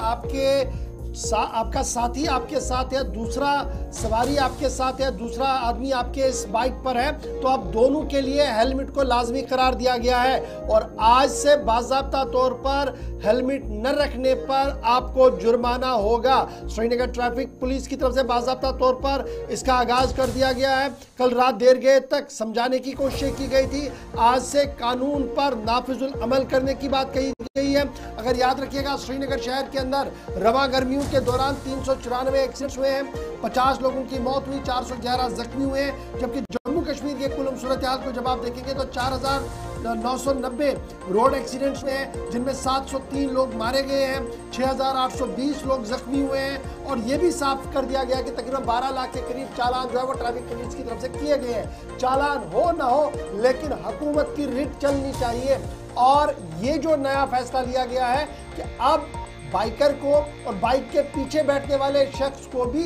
आपका साथी आपके साथ है, दूसरा सवारी आपके साथ है, दूसरा आदमी आपके इस बाइक पर है, तो आप दोनों के लिए हेलमेट को लाजमी करार दिया गया है और आज से बाज़ाब्ता तौर पर हेलमेट न रखने पर आपको जुर्माना होगा। श्रीनगर ट्रैफिक पुलिस की तरफ से बाज़ाब्ता तौर पर इसका आगाज कर दिया गया है। कल रात देर गए तक समझाने की कोशिश की गई थी, आज से कानून पर नाफिजुल अमल करने की बात कही गई है। अगर याद रखिएगा, श्रीनगर शहर के अंदर रवा गर्मियों के दौरान 394 एक्सीडेंट्स हुए हैं, 50 लोगों की मौत हुई, 411 जख्मी हुए हैं, जबकि जम्मू कश्मीर के कुल सूरत हाल को जब आप देखेंगे तो 4990 रोड एक्सीडेंट्स में हैं, जिनमें 703 लोग मारे गए हैं, 6820 लोग जख्मी हुए हैं और ये भी साफ कर दिया गया कि तकरीबन 12 लाख के करीब चालान जो है वो ट्रैफिक पुलिस की तरफ से किए गए हैं। चालान हो ना हो लेकिन हुकूमत की रिट चलनी चाहिए और ये जो नया फैसला लिया गया है कि अब बाइकर को और बाइक के पीछे बैठने वाले शख्स को भी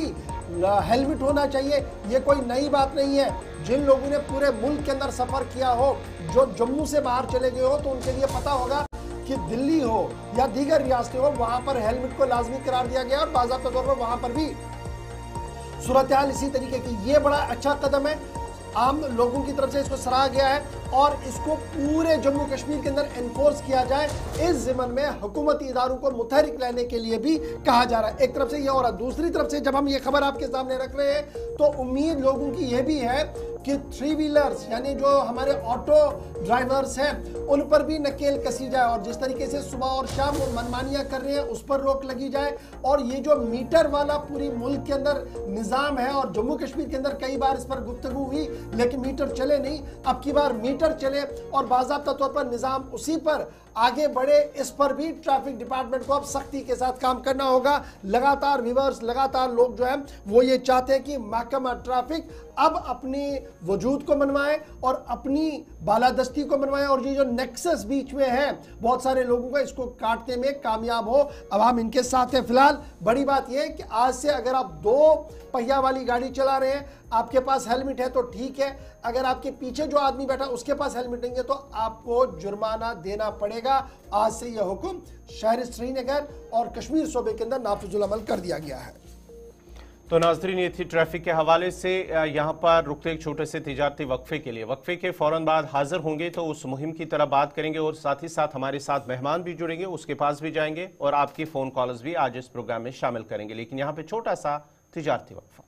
हेलमेट होना चाहिए। ये कोई नई बात नहीं है। जिन लोगों ने पूरे मुल्क के अंदर सफर किया हो, जो जम्मू से बाहर चले गए हो, तो उनके लिए पता होगा कि दिल्ली हो या दीगर रियासतें हो, वहां पर हेलमेट को लाजमी करार दिया गया और बाज़ाब्ता तौर पर वहां पर भी सूरत हाल इसी तरीके की। ये बड़ा अच्छा कदम है, आम लोगों की तरफ से इसको सराहा गया है और इसको पूरे जम्मू कश्मीर के अंदर एनफोर्स किया जाए, इस जिम्मन में हुकूमती इदारों को मुतहरिक रहने के लिए भी कहा जा रहा है। एक तरफ से ये हो रहा है, दूसरी तरफ से जब हम ये खबर आपके सामने रख रहे हैं तो उम्मीद लोगों की यह भी है कि 3 व्हीलर्स यानी जो हमारे ऑटो ड्राइवर्स हैं उन पर भी नकेल कसी जाए और जिस तरीके से सुबह और शाम वो मनमानियां कर रहे हैं उस पर रोक लगी जाए। और ये जो मीटर वाला पूरी मुल्क के अंदर निज़ाम है और जम्मू कश्मीर के अंदर कई बार इस पर गुफ्तगू हुई लेकिन मीटर चले नहीं, अब की बार मीटर चले और बाज़ाब्ता तौर पर निज़ाम उसी पर आगे बढ़े, इस पर भी ट्रैफिक डिपार्टमेंट को अब सख्ती के साथ काम करना होगा। लगातार व्यूअर्स, लगातार लोग जो हैं वो ये चाहते हैं कि महकमा ट्रैफिक अब अपनी वजूद को मनवाए और अपनी बालादस्ती को मनवाए और ये जो नेक्सस बीच में है बहुत सारे लोगों का, इसको काटने में कामयाब हो। अब हम इनके साथ हैं। फिलहाल बड़ी बात यह है कि आज से अगर आप 2 पहिया वाली गाड़ी चला रहे हैं, आपके पास हेलमेट है तो ठीक है, अगर आपके पीछे जो आदमी बैठा उसके पास हेलमेट नहीं है तो आपको जुर्माना देना पड़ेगा। आज से यह हुक्म शहर श्रीनगर और कश्मीर सूबे के अंदर नाफिजुल अमल कर दिया गया है। तो नाज़रीन, ये थी ट्रैफिक के हवाले से। यहाँ पर रुकते एक छोटे से तिजारती वक्फे के लिए, वक्फे के फौरन बाद हाजिर होंगे तो उस मुहिम की तरह बात करेंगे और साथ ही साथ हमारे साथ मेहमान भी जुड़ेंगे, उसके पास भी जाएंगे और आपकी फ़ोन कॉल्स भी आज इस प्रोग्राम में शामिल करेंगे। लेकिन यहाँ पे छोटा सा तिजारती वक्फा।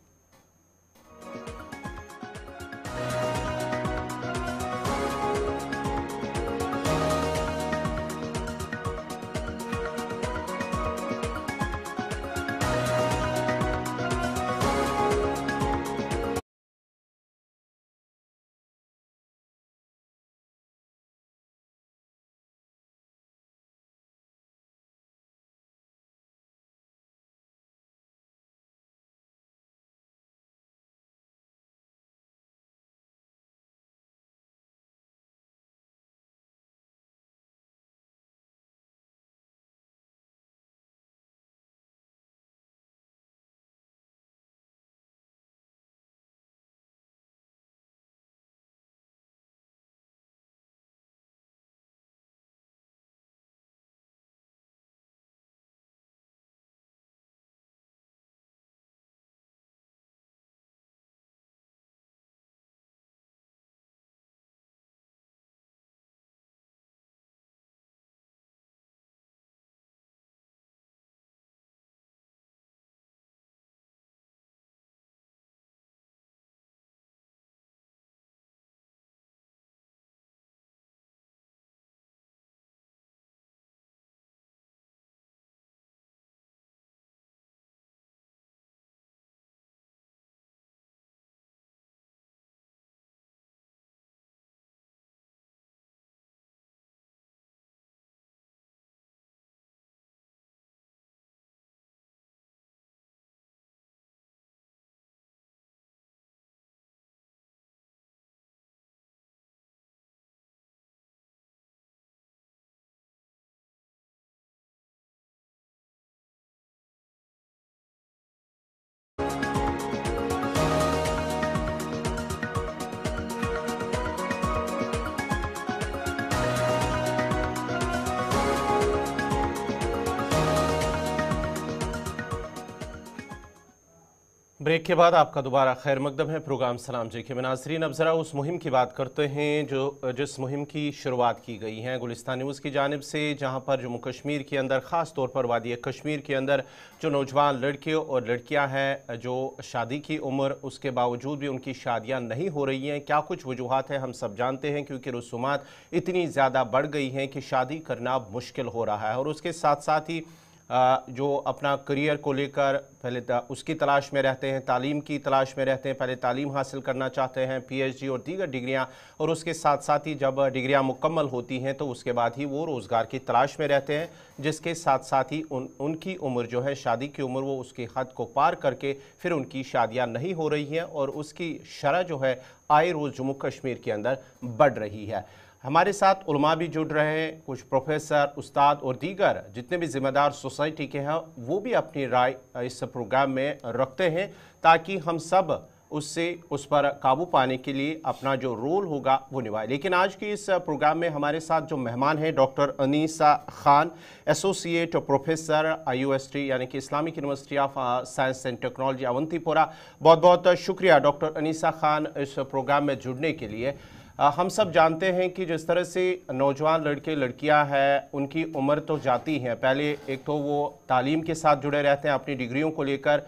ब्रेक के बाद आपका दोबारा खैर मकदम है प्रोग्राम सलाम जी के में। नाज़रीन, अब ज़रा उस मुहिम की बात करते हैं जिस मुहिम की शुरुआत की गई है गुलिस्तान न्यूज़ की जानिब से, जहां पर जम्मू कश्मीर के अंदर ख़ास तौर पर वादी कश्मीर के अंदर जो नौजवान लड़के और लड़कियां हैं जो शादी की उम्र उसके बावजूद भी उनकी शादियां नहीं हो रही हैं। क्या कुछ वजूहात हैं हम सब जानते हैं, क्योंकि रसूमात इतनी ज़्यादा बढ़ गई हैं कि शादी करना मुश्किल हो रहा है। और उसके साथ साथ ही जो अपना करियर को लेकर पहले उसकी तलाश में रहते हैं, तालीम की तलाश में रहते हैं, पहले तालीम हासिल करना चाहते हैं, पीएचडी और दीगर डिग्रियां, और उसके साथ साथ ही जब डिग्रियां मुकम्मल होती हैं तो उसके बाद ही वो रोज़गार की तलाश में रहते हैं, जिसके साथ साथ ही उनकी उम्र जो है शादी की उम्र वो उसकी हद को पार करके फिर उनकी शादियाँ नहीं हो रही हैं और उसकी शरह जो है आए रोज़ जम्मू कश्मीर के अंदर बढ़ रही है। हमारे साथ उलमा भी जुड़ रहे हैं, कुछ प्रोफेसर, उस्ताद और दीगर जितने भी जिम्मेदार सोसाइटी के हैं वो भी अपनी राय इस प्रोग्राम में रखते हैं ताकि हम सब उस पर काबू पाने के लिए अपना जो रोल होगा वो निभाए। लेकिन आज की इस प्रोग्राम में हमारे साथ जो मेहमान हैं doctor Anisa Khan, associate professor IUST यानी कि Islamic university of science and technology Awantipora. बहुत बहुत शुक्रिया डॉक्टर अनीसा खान इस प्रोग्राम में जुड़ने के लिए। हम सब जानते हैं कि जिस तरह से नौजवान लड़के लड़कियां हैं उनकी उम्र तो जाती है, पहले एक तो वो तालीम के साथ जुड़े रहते हैं अपनी डिग्रियों को लेकर,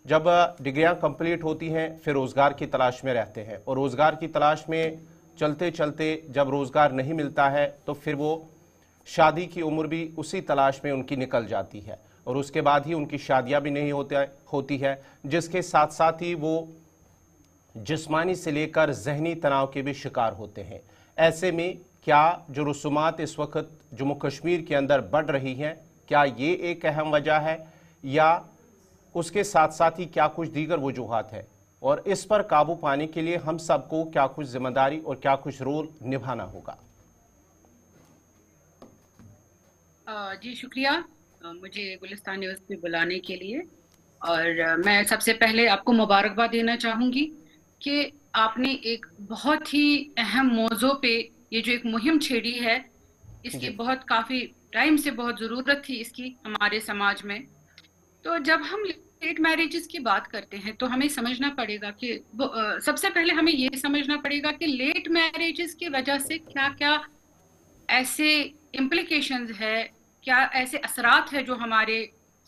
जब डिग्रियां कंप्लीट होती हैं फिर रोज़गार की तलाश में रहते हैं और रोज़गार की तलाश में चलते चलते जब रोज़गार नहीं मिलता है तो फिर वो शादी की उम्र भी उसी तलाश में उनकी निकल जाती है और उसके बाद ही उनकी शादियां भी नहीं होती है, जिसके साथ साथ ही वो जिस्मानी से लेकर जहनी तनाव के भी शिकार होते हैं। ऐसे में क्या जो रसूमात इस वक्त जम्मू कश्मीर के अंदर बढ़ रही हैं, क्या ये एक अहम वजह है या उसके साथ साथ ही क्या कुछ दीगर वजूहात है, और इस पर काबू पाने के लिए हम सबको क्या कुछ जिम्मेदारी और क्या कुछ रोल निभाना होगा? जी शुक्रिया मुझे गुलिस्तान न्यूज़ पे बुलाने के लिए। और मैं सबसे पहले आपको मुबारकबाद देना चाहूँगी कि आपने एक बहुत ही अहम मौजू पे ये जो एक मुहिम छेड़ी है, इसकी बहुत काफ़ी टाइम से बहुत ज़रूरत थी इसकी हमारे समाज में। तो जब हम लेट मैरिजेस की बात करते हैं तो हमें समझना पड़ेगा कि सबसे पहले हमें ये समझना पड़ेगा कि लेट मैरिजेस की वजह से क्या क्या ऐसे इम्प्लिकेशंस है, क्या ऐसे असरात है जो हमारे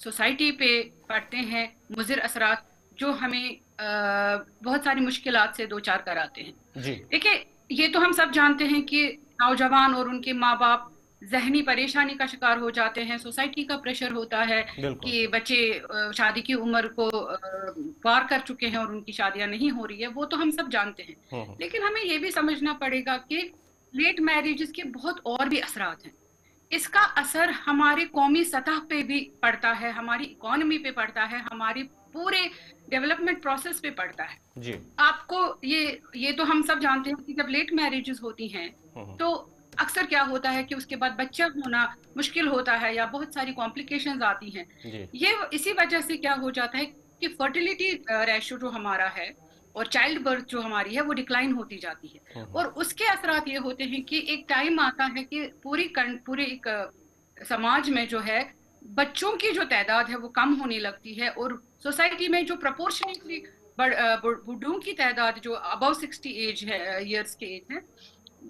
सोसाइटी पे पड़ते हैं, मुज़िर असरात जो हमें बहुत सारी मुश्किलात से दो चार कराते हैं। देखिए, ये तो हम सब जानते हैं कि नौजवान और उनके माँ बाप जहनी परेशानी का शिकार हो जाते हैं, सोसाइटी का प्रेशर होता है कि बच्चे शादी की उम्र को पार कर चुके हैं और उनकी शादियां नहीं हो रही है, वो तो हम सब जानते हैं। लेकिन हमें ये भी समझना पड़ेगा कि लेट मैरिजेस के बहुत और भी असरात हैं। इसका असर हमारे कौमी सतह पे भी पड़ता है, हमारी इकोनॉमी पे पड़ता है, हमारी पूरे डेवलपमेंट प्रोसेस पे पड़ता है जी। आपको ये तो हम सब जानते हैं कि जब लेट मैरिजेस होती हैं तो अक्सर क्या होता है कि उसके बाद बच्चा होना मुश्किल होता है या बहुत सारी कॉम्प्लिकेशंस आती हैं। ये इसी वजह से क्या हो जाता है कि फर्टिलिटी रेशो जो हमारा है और चाइल्ड बर्थ जो हमारी है वो डिक्लाइन होती जाती है और उसके असरात ये होते हैं कि एक टाइम आता है कि पूरे एक समाज में जो है बच्चों की जो तादाद है वो कम होने लगती है और सोसाइटी में जो प्रोपोर्शनेटली बूढ़ों की तादाद जो अबव 60 एज है ईयर्स के एज है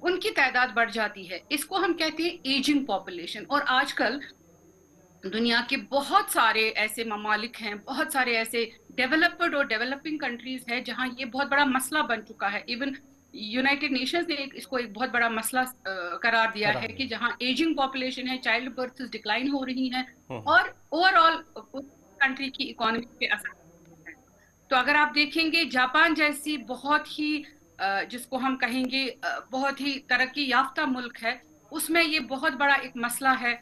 उनकी तादाद बढ़ जाती है। इसको हम कहते हैं एजिंग पॉपुलेशन। और आजकल दुनिया के बहुत सारे ऐसे ममालिक हैं, बहुत सारे ऐसे डेवलप्ड और डेवलपिंग कंट्रीज हैं जहां ये बहुत बड़ा मसला बन चुका है। इवन यूनाइटेड नेशंस ने इसको एक बहुत बड़ा मसला करार दिया है कि जहां एजिंग पॉपुलेशन है, चाइल्ड बर्थ डिक्लाइन हो रही है और ओवरऑल कंट्री की इकोनॉमी पे असर है। तो अगर आप देखेंगे जापान जैसी बहुत ही जिसको हम कहेंगे बहुत ही तरक्की याफ्ता मुल्क है, उसमें ये बहुत बड़ा एक मसला है।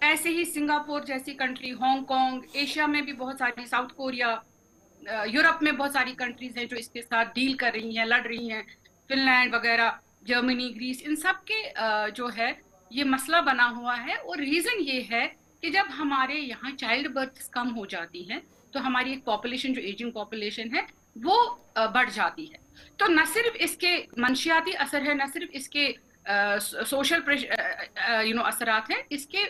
ऐसे ही सिंगापुर जैसी कंट्री, हांगकांग, एशिया में भी बहुत सारी, साउथ कोरिया, यूरोप में बहुत सारी कंट्रीज हैं जो इसके साथ डील कर रही हैं, लड़ रही हैं, फिनलैंड वगैरह, जर्मनी, ग्रीस, इन सब के जो है ये मसला बना हुआ है। और रीजन ये है कि जब हमारे यहाँ चाइल्ड बर्थ कम हो जाती है तो हमारी एक पॉपुलेशन जो एजिंग पॉपुलेशन है वो बढ़ जाती है। तो न सिर्फ इसके मंशियाती असर है, न सिर्फ इसके सोशल असरात हैं, इसके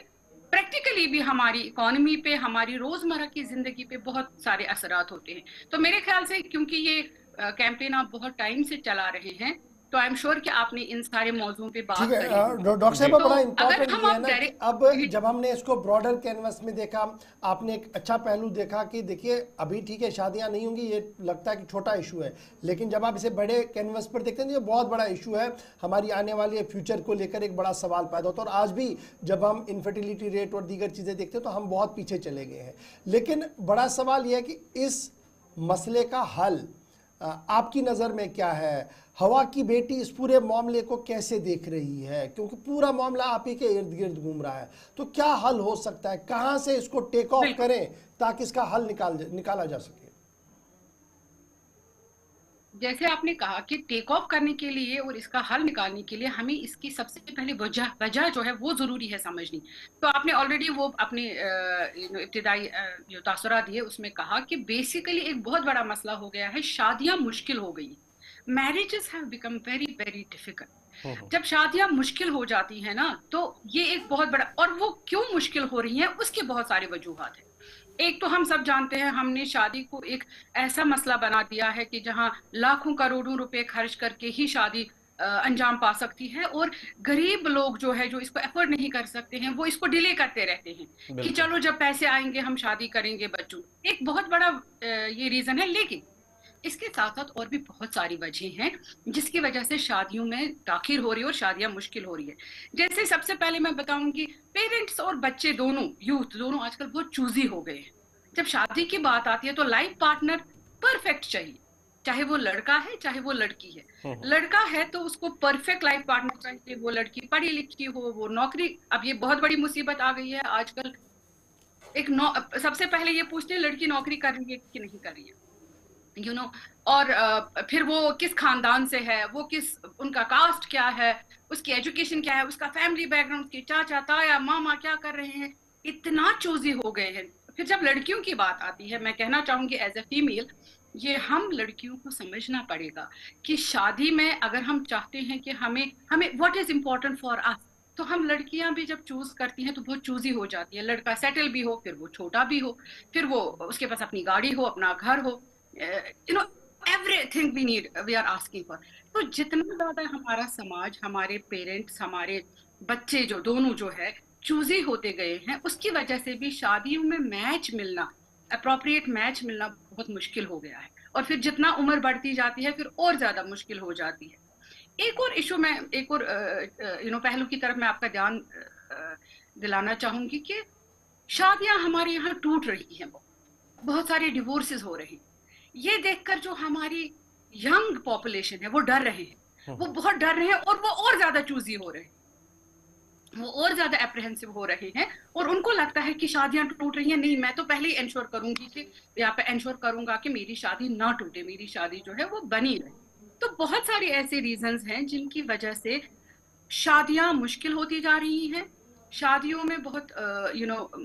प्रैक्टिकली भी हमारी इकोनॉमी पे, हमारी रोजमर्रा की जिंदगी पे बहुत सारे असरात होते हैं। तो मेरे ख्याल से क्योंकि ये कैंपेन आप बहुत टाइम से चला रहे हैं तो आई एम श्योर कि आपने इन सारे मौजूदों पे बात करी। डॉक्टर साहब, बड़ा इम्पोर्टेंट ये है ना, अब जब हमने इसको ब्रॉडर कैनवस में देखा, आपने एक अच्छा पहलू देखा कि देखिए अभी ठीक है शादियां नहीं होंगी, ये लगता है कि छोटा इशू है, लेकिन जब आप इसे बड़े कैनवस पर देखते हैं तो ये बहुत बड़ा इशू है, हमारी आने वाली फ्यूचर को लेकर एक बड़ा सवाल पैदा होता है। और आज भी जब हम इनफर्टिलिटी रेट और दीगर चीज़ें देखते हैं तो हम बहुत पीछे चले गए हैं। लेकिन बड़ा सवाल यह है कि इस मसले का हल आपकी नज़र में क्या है? हवा की बेटी इस पूरे मामले को कैसे देख रही है, क्योंकि पूरा मामला आप ही के इर्द गिर्द घूम रहा है, तो क्या हल हो सकता है, कहां से इसको टेक ऑफ करें ताकि इसका हल निकाला जा सके? जैसे आपने कहा कि टेक ऑफ करने के लिए और इसका हल निकालने के लिए हमें इसकी सबसे पहले वजह जो है वो जरूरी है समझनी। तो आपने ऑलरेडी वो अपने इब्तिदाई जो तासुरात दिए उसमें कहा कि बेसिकली एक बहुत बड़ा मसला हो गया है, शादियां मुश्किल हो गई, marriages have become very very difficult. जब शादियां मुश्किल हो जाती हैं ना तो ये एक बहुत बड़ा, और वो क्यों मुश्किल हो रही हैं उसके बहुत सारे वजूहात हैं। एक तो हम सब जानते हैं हमने शादी को एक ऐसा मसला बना दिया है कि जहां लाखों करोड़ों रुपए खर्च करके ही शादी अंजाम पा सकती है, और गरीब लोग जो है, जो इसको अफोर्ड नहीं कर सकते हैं, वो इसको डिले करते रहते हैं कि चलो जब पैसे आएंगे हम शादी करेंगे बच्चों। एक बहुत बड़ा ये रीजन है। लेकिन इसके साथ साथ और भी बहुत सारी वजह हैं जिसकी वजह से शादियों में ताखीर हो रही है और शादियां मुश्किल हो रही है। जैसे सबसे पहले मैं बताऊंगी, पेरेंट्स और बच्चे दोनों, यूथ दोनों आजकल बहुत चूजी हो गए हैं। जब शादी की बात आती है तो लाइफ पार्टनर परफेक्ट चाहिए, चाहे वो लड़का है चाहे वो लड़की है। लड़का है तो उसको परफेक्ट लाइफ पार्टनर चाहिए, वो लड़की पढ़ी लिखी हो, वो नौकरी। अब ये बहुत बड़ी मुसीबत आ गई है आजकल। सबसे पहले ये पूछते हैं लड़की नौकरी कर रही है कि नहीं कर रही है, यू नो, और फिर वो किस खानदान से है, वो उनका कास्ट क्या है, उसकी एजुकेशन क्या है, उसका फैमिली बैकग्राउंड, उसके चाचा ताया मामा क्या कर रहे हैं। इतना चूजी हो गए हैं। फिर जब लड़कियों की बात आती है, मैं कहना चाहूंगी एज ए फीमेल, ये हम लड़कियों को समझना पड़ेगा कि शादी में अगर हम चाहते हैं कि हमें what is important for us, तो हम लड़कियां भी जब चूज करती हैं तो बहुत चूजी हो जाती है। लड़का सेटल भी हो, फिर वो छोटा भी हो, फिर वो उसके पास अपनी गाड़ी हो, अपना घर हो, everything we are asking for। तो जितना ज्यादा हमारा समाज, हमारे पेरेंट्स, हमारे बच्चे जो दोनों जो है चूजी होते गए हैं, उसकी वजह से भी शादियों में मैच मिलना, अप्रोप्रिएट मैच मिलना बहुत मुश्किल हो गया है। और फिर जितना उम्र बढ़ती जाती है फिर और ज्यादा मुश्किल हो जाती है। एक और इशू में, एक और पहलू की तरफ मैं आपका ध्यान दिलाना चाहूंगी कि शादियां हमारे यहाँ टूट रही हैं, बहुत सारे डिवोर्सेस हो रहे हैं। ये देखकर जो हमारी यंग पॉपुलेशन है वो डर रहे हैं, वो बहुत डर रहे हैं, और वो और ज्यादा चूजी हो रहे हैं, वो और ज्यादा एप्रीहेंसिव हो रहे हैं, और उनको लगता है कि शादियां टूट रही हैं। नहीं, मैं तो पहले ही इंश्योर करूंगी कि यहाँ पे इंश्योर करूंगा कि मेरी शादी ना टूटे, मेरी शादी जो है वो बनी रहे। तो बहुत सारे ऐसे रीजंस हैं जिनकी वजह से शादियां मुश्किल होती जा रही हैं, शादियों में बहुत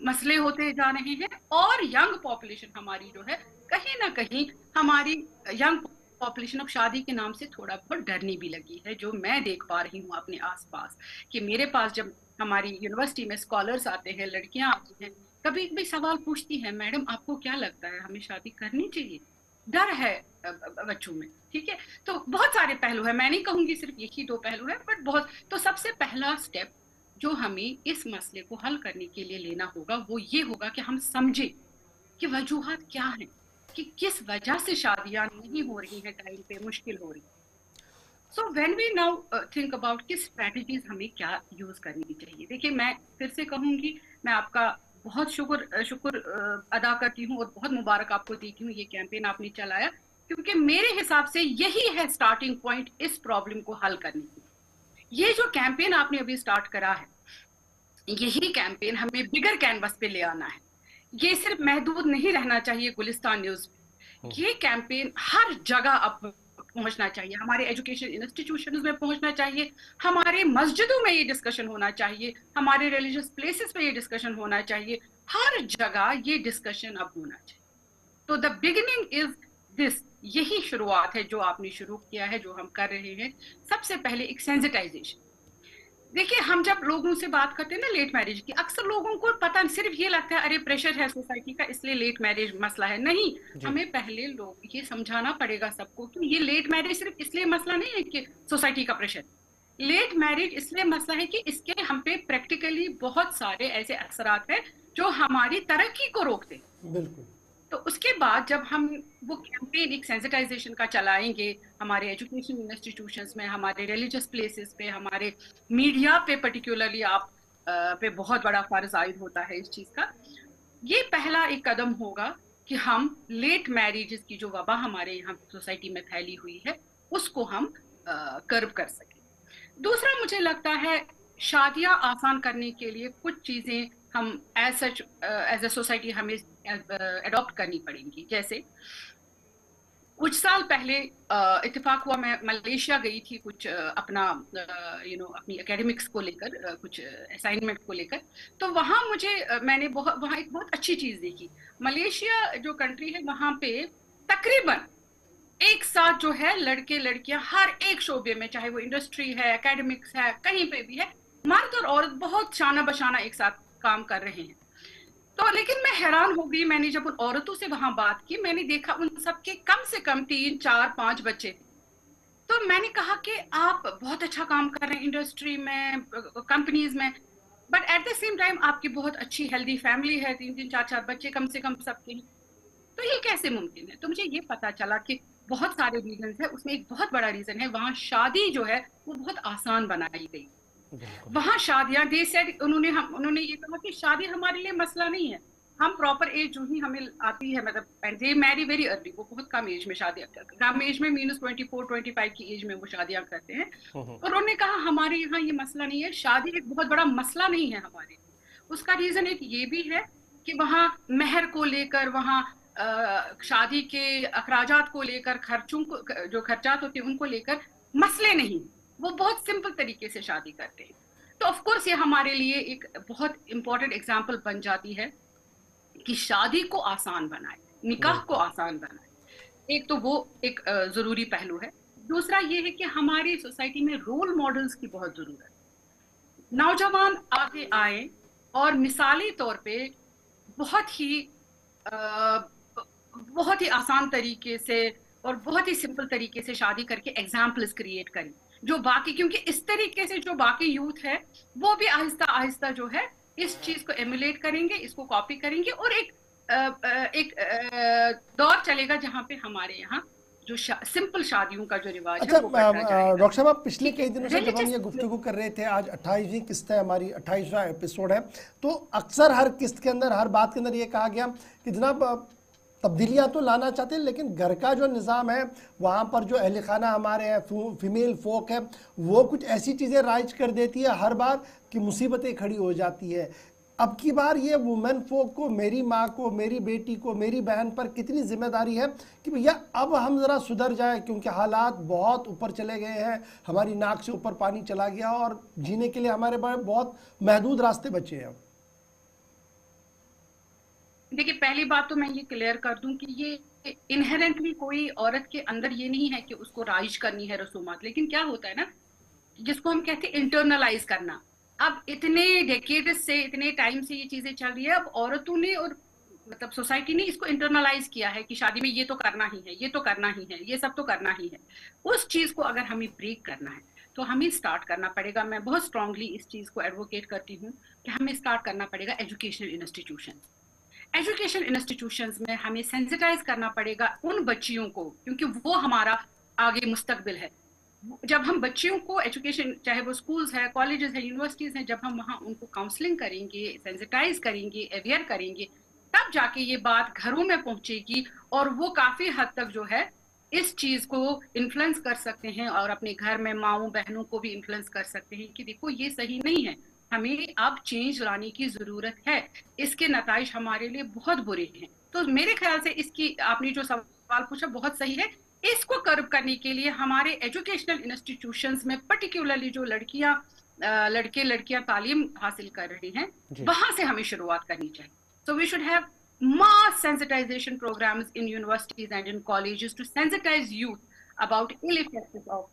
मसले होते जा रहे हैं, और यंग पॉपुलेशन हमारी जो है, कहीं ना कहीं हमारी यंग पॉपुलेशन अब शादी के नाम से थोड़ा बहुत डरने भी लगी है, जो मैं देख पा रही हूँ अपने आसपास। कि मेरे पास जब हमारी यूनिवर्सिटी में स्कॉलर्स आते हैं, लड़कियां आती हैं, कभी कभी सवाल पूछती हैं, मैडम आपको क्या लगता है हमें शादी करनी चाहिए? डर है बच्चों में, ठीक है। तो बहुत सारे पहलू है, मैं नहीं कहूंगी सिर्फ यही 2 पहलू है, बट बहुत। तो सबसे पहला स्टेप जो हमें इस मसले को हल करने के लिए लेना होगा वो ये होगा कि हम समझे कि वजूहात क्या है, कि किस वजह से शादियां नहीं हो रही हैं, टाइम पे मुश्किल हो रही। So when we now think about कि स्ट्रेटजीज हमें क्या यूज करनी चाहिए। देखिए, मैं फिर से कहूंगी, मैं आपका बहुत शुक्र अदा करती हूँ और बहुत मुबारक आपको देती हूँ, ये कैंपेन आपने चलाया, क्योंकि मेरे हिसाब से यही है स्टार्टिंग पॉइंट इस प्रॉब्लम को हल करने की। ये जो कैंपेन आपने अभी स्टार्ट करा है, यही कैंपेन हमें बिगर कैनवस पे ले आना है। ये सिर्फ महदूद नहीं रहना चाहिए गुलिस्तान न्यूज पे, ये कैंपेन हर जगह अब पहुंचना चाहिए, हमारे एजुकेशन इंस्टीट्यूशंस में पहुंचना चाहिए, हमारे मस्जिदों में ये डिस्कशन होना चाहिए, हमारे रिलीजियस प्लेसेस पे ये डिस्कशन होना चाहिए, हर जगह ये डिस्कशन अब होना चाहिए। तो द बिगिनिंग इज दिस, यही शुरुआत है जो आपने शुरू किया है, जो हम कर रहे हैं। सबसे पहले एक सेंसिटाइजेशन। देखिए, हम जब लोगों से बात करते हैं ना लेट मैरिज की, अक्सर लोगों को पता सिर्फ ये लगता है अरे प्रेशर है सोसाइटी का इसलिए लेट मैरिज मसला है। नहीं, हमें पहले लोग ये समझाना पड़ेगा सबको कि ये लेट मैरिज सिर्फ इसलिए मसला नहीं है कि सोसाइटी का प्रेशर। लेट मैरिज इसलिए मसला है कि इसके हम पे प्रैक्टिकली बहुत सारे ऐसे असरात हैं जो हमारी तरक्की को रोकते हैं। बिल्कुल। तो उसके बाद जब हम वो कैंपेन एक सेंसिटाइजेशन का चलाएंगे, हमारे एजुकेशन इंस्टीट्यूशंस में, हमारे रिलीजियस प्लेसेस पे, हमारे मीडिया पे पर्टिकुलरली आप पे बहुत बड़ा फर्ज आयद होता है इस चीज का। ये पहला एक कदम होगा कि हम लेट मैरिजेस की जो वबा हमारे यहाँ सोसाइटी में फैली हुई है उसको हम कर्ब कर सकें। दूसरा, मुझे लगता है शादियां आसान करने के लिए कुछ चीजें हम as such as a society हमें अडॉप्ट करनी पड़ेंगी। जैसे कुछ साल पहले इत्तेफाक हुआ, मैं मलेशिया गई थी कुछ अपना अपनी एकेडमिक्स को लेकर, कुछ असाइनमेंट को लेकर। तो वहाँ मैंने वहाँ एक बहुत अच्छी चीज देखी। मलेशिया जो कंट्री है वहाँ पे तकरीबन एक साथ जो है लड़के लड़कियां हर एक शोबे में, चाहे वो इंडस्ट्री है, एकेडमिक्स है, कहीं पे भी है, मर्द और औरत बहुत शाना बशाना एक साथ काम कर रहे हैं। तो लेकिन मैं हैरान हो गई, मैंने जब उन औरतों से वहां बात की, मैंने देखा उन सबके कम से कम 3, 4, 5 बच्चे थे। तो मैंने कहा कि आप बहुत अच्छा काम कर रहे हैं इंडस्ट्री में, कंपनीज में, but at the same time आपकी बहुत अच्छी हेल्दी फैमिली है, 3-3, 4-4 बच्चे कम से कम सबके हैं, तो ये कैसे मुमकिन है? तो मुझे ये पता चला कि बहुत सारे रीजन है, उसमें एक बहुत बड़ा रीजन है, वहाँ शादी जो है वो बहुत आसान बनाई गई। वहाँ शादियां उन्होंने ये कहा कि शादी हमारे लिए मसला नहीं है, हम प्रॉपर एज जो ही हमें आती है, मतलब दे मैरी वेरी अर्ली, वो बहुत कम एज में शादी, कम एज में -24-25 की एज में वो शादियां करते हैं। और उन्होंने कहा हमारे यहाँ ये मसला नहीं है, शादी एक बहुत बड़ा मसला नहीं है हमारे। उसका रीजन एक ये भी है कि वहाँ मेहर को लेकर, वहाँ शादी के अखराजात को लेकर, खर्चों को, जो खर्चात होते हैं उनको लेकर मसले नहीं, वो बहुत सिंपल तरीके से शादी करते हैं। तो ऑफ कोर्स ये हमारे लिए एक बहुत इंपॉर्टेंट एग्जांपल बन जाती है कि शादी को आसान बनाए, निकाह को आसान बनाए। एक तो वो एक जरूरी पहलू है। दूसरा ये है कि हमारी सोसाइटी में रोल मॉडल्स की बहुत जरूरत है। नौजवान आगे आए और मिसाली तौर पे बहुत ही आसान तरीके से और बहुत ही सिंपल तरीके से शादी करके एग्जाम्पल्स क्रिएट करें, जो बाकी, क्योंकि इस तरीके से जो बाकी यूथ है वो भी आहिस्ता आहिस्ता जो है इस चीज को एमुलेट करेंगे, इसको कॉपी करेंगे, और एक दौर चलेगा जहां पे हमारे यहाँ जो सिंपल शादियों का जो रिवाज अच्छा, है वो बढ़ता जाएगा। डॉक्टर साहब, आप पिछले कई दिनों से जब हम ये गुफ्तगू कर रहे थे, आज 28वीं किस्त है हमारी, 28वां एपिसोड है, तो अक्सर हर किस्त के अंदर, हर बात के अंदर ये कहा गया कि जनाब तब्दीलियाँ तो लाना चाहते हैं, लेकिन घर का जो निज़ाम है वहाँ पर जो अहल खाना हमारे हैं, फीमेल फोक है, वो कुछ ऐसी चीज़ें राइज कर देती है हर बार कि मुसीबतें खड़ी हो जाती है। अब की बार ये वुमेन फोक को, मेरी माँ को, मेरी बेटी को, मेरी बहन पर कितनी जिम्मेदारी है कि भैया अब हम ज़रा सुधर जाए, क्योंकि हालात बहुत ऊपर चले गए हैं, हमारी नाक से ऊपर पानी चला गया और जीने के लिए हमारे पास बहुत महदूद रास्ते बचे हैं। देखिए, पहली बात तो मैं ये क्लियर कर दूं कि ये इनहेरेंटली कोई औरत के अंदर ये नहीं है कि उसको राइज करनी है रसूमात, लेकिन क्या होता है ना, जिसको हम कहते हैं इंटरनलाइज करना। अब इतने डेकेड्स से, इतने टाइम से ये चीजें चल रही है, अब औरतों ने और मतलब सोसाइटी ने इसको इंटरनलाइज किया है कि शादी में ये तो करना ही है, ये तो करना ही है, ये सब तो करना ही है। उस चीज को अगर हमें ब्रेक करना है तो हमें स्टार्ट करना पड़ेगा। मैं बहुत स्ट्रांगली इस चीज को एडवोकेट करती हूँ कि हमें स्टार्ट करना पड़ेगा एजुकेशन इंस्टीट्यूशंस में हमें सेंसिटाइज करना पड़ेगा उन बच्चियों को, क्योंकि वो हमारा आगे मुस्तकबिल है। जब हम बच्चियों को एजुकेशन, चाहे वो स्कूल्स है, कॉलेजेस है, यूनिवर्सिटीज हैं, जब हम वहाँ उनको काउंसलिंग करेंगे, सेंसिटाइज करेंगे, अवेयर करेंगे, तब जाके ये बात घरों में पहुंचेगी और वो काफी हद तक जो है इस चीज को इन्फ्लुएंस कर सकते हैं और अपने घर में माओं बहनों को भी इन्फ्लुएंस कर सकते हैं कि देखो ये सही नहीं है, हमें अब चेंज लाने की जरूरत है, इसके नताइज हमारे लिए बहुत बुरे हैं। तो मेरे ख्याल से इसकी, आपने जो सवाल पूछा बहुत सही है। इसको कर्व करने के लिए हमारे एजुकेशनल इंस्टीट्यूशंस में पर्टिकुलरली जो लड़के लड़कियां तालीम हासिल कर रही हैं, वहां से हमें शुरुआत करनी चाहिए। So we should have mass sensitization programs in universities and in colleges to sensitize youth about ill effects of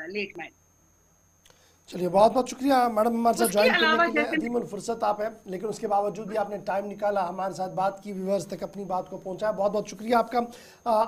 late marriage. चलिए, बहुत बहुत शुक्रिया मैडम, हमारे साथ ज्वाइन करने के लिए। अदीमुल फुर्सत आप हैं, लेकिन उसके बावजूद भी आपने टाइम निकाला, हमारे साथ बात की, व्यूअर्स तक अपनी बात को पहुंचाया, बहुत बहुत शुक्रिया आपका।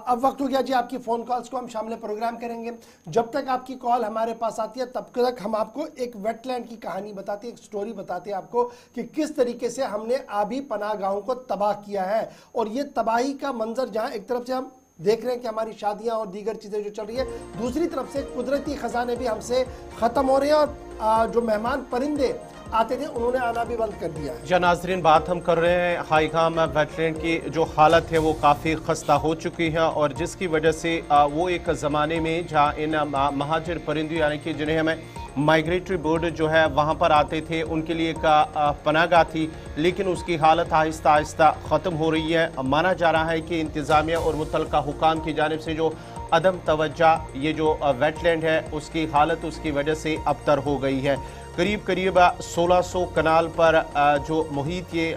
अब वक्त हो गया जी, आपकी फ़ोन कॉल्स को हम शामिल प्रोग्राम करेंगे। जब तक आपकी कॉल हमारे पास आती है तब तक हम आपको एक वेटलैंड की कहानी बताते हैं, एक स्टोरी बताते हैं आपको कि किस तरीके से हमने आबी पनाहगाहों को तबाह किया है। और ये तबाही का मंजर जहाँ एक तरफ से हम देख रहे हैं कि हमारी शादियां और दीगर चीज़ें जो चल रही है, दूसरी तरफ से कुदरती ख़जाने भी हमसे ख़त्म हो रहे हैं और जो मेहमान परिंदे आते थे उन्होंने आना भी बंद कर दिया है। जी नाज़रीन, बात हम कर रहे हैं हाईगाम वेटलैंड की जो हालत है वो काफ़ी खस्ता हो चुकी है और जिसकी वजह से वो एक ज़माने में जहाँ इन महाजिर परिंदों यानी कि जिन्हें हमें माइग्रेटरी बर्ड जो है वहाँ पर आते थे, उनके लिए एक पनाहगाह थी, लेकिन उसकी हालत आहिस्ता आहिस्ता ख़त्म हो रही है। माना जा रहा है कि इंतज़ामिया और मुतल्लिका हुकाम की जानिब से जो अदम तवज्जा ये जो वेटलैंड है उसकी हालत उसकी वजह से अबतर हो गई है। करीब 1600 कनाल पर जो मुहित ये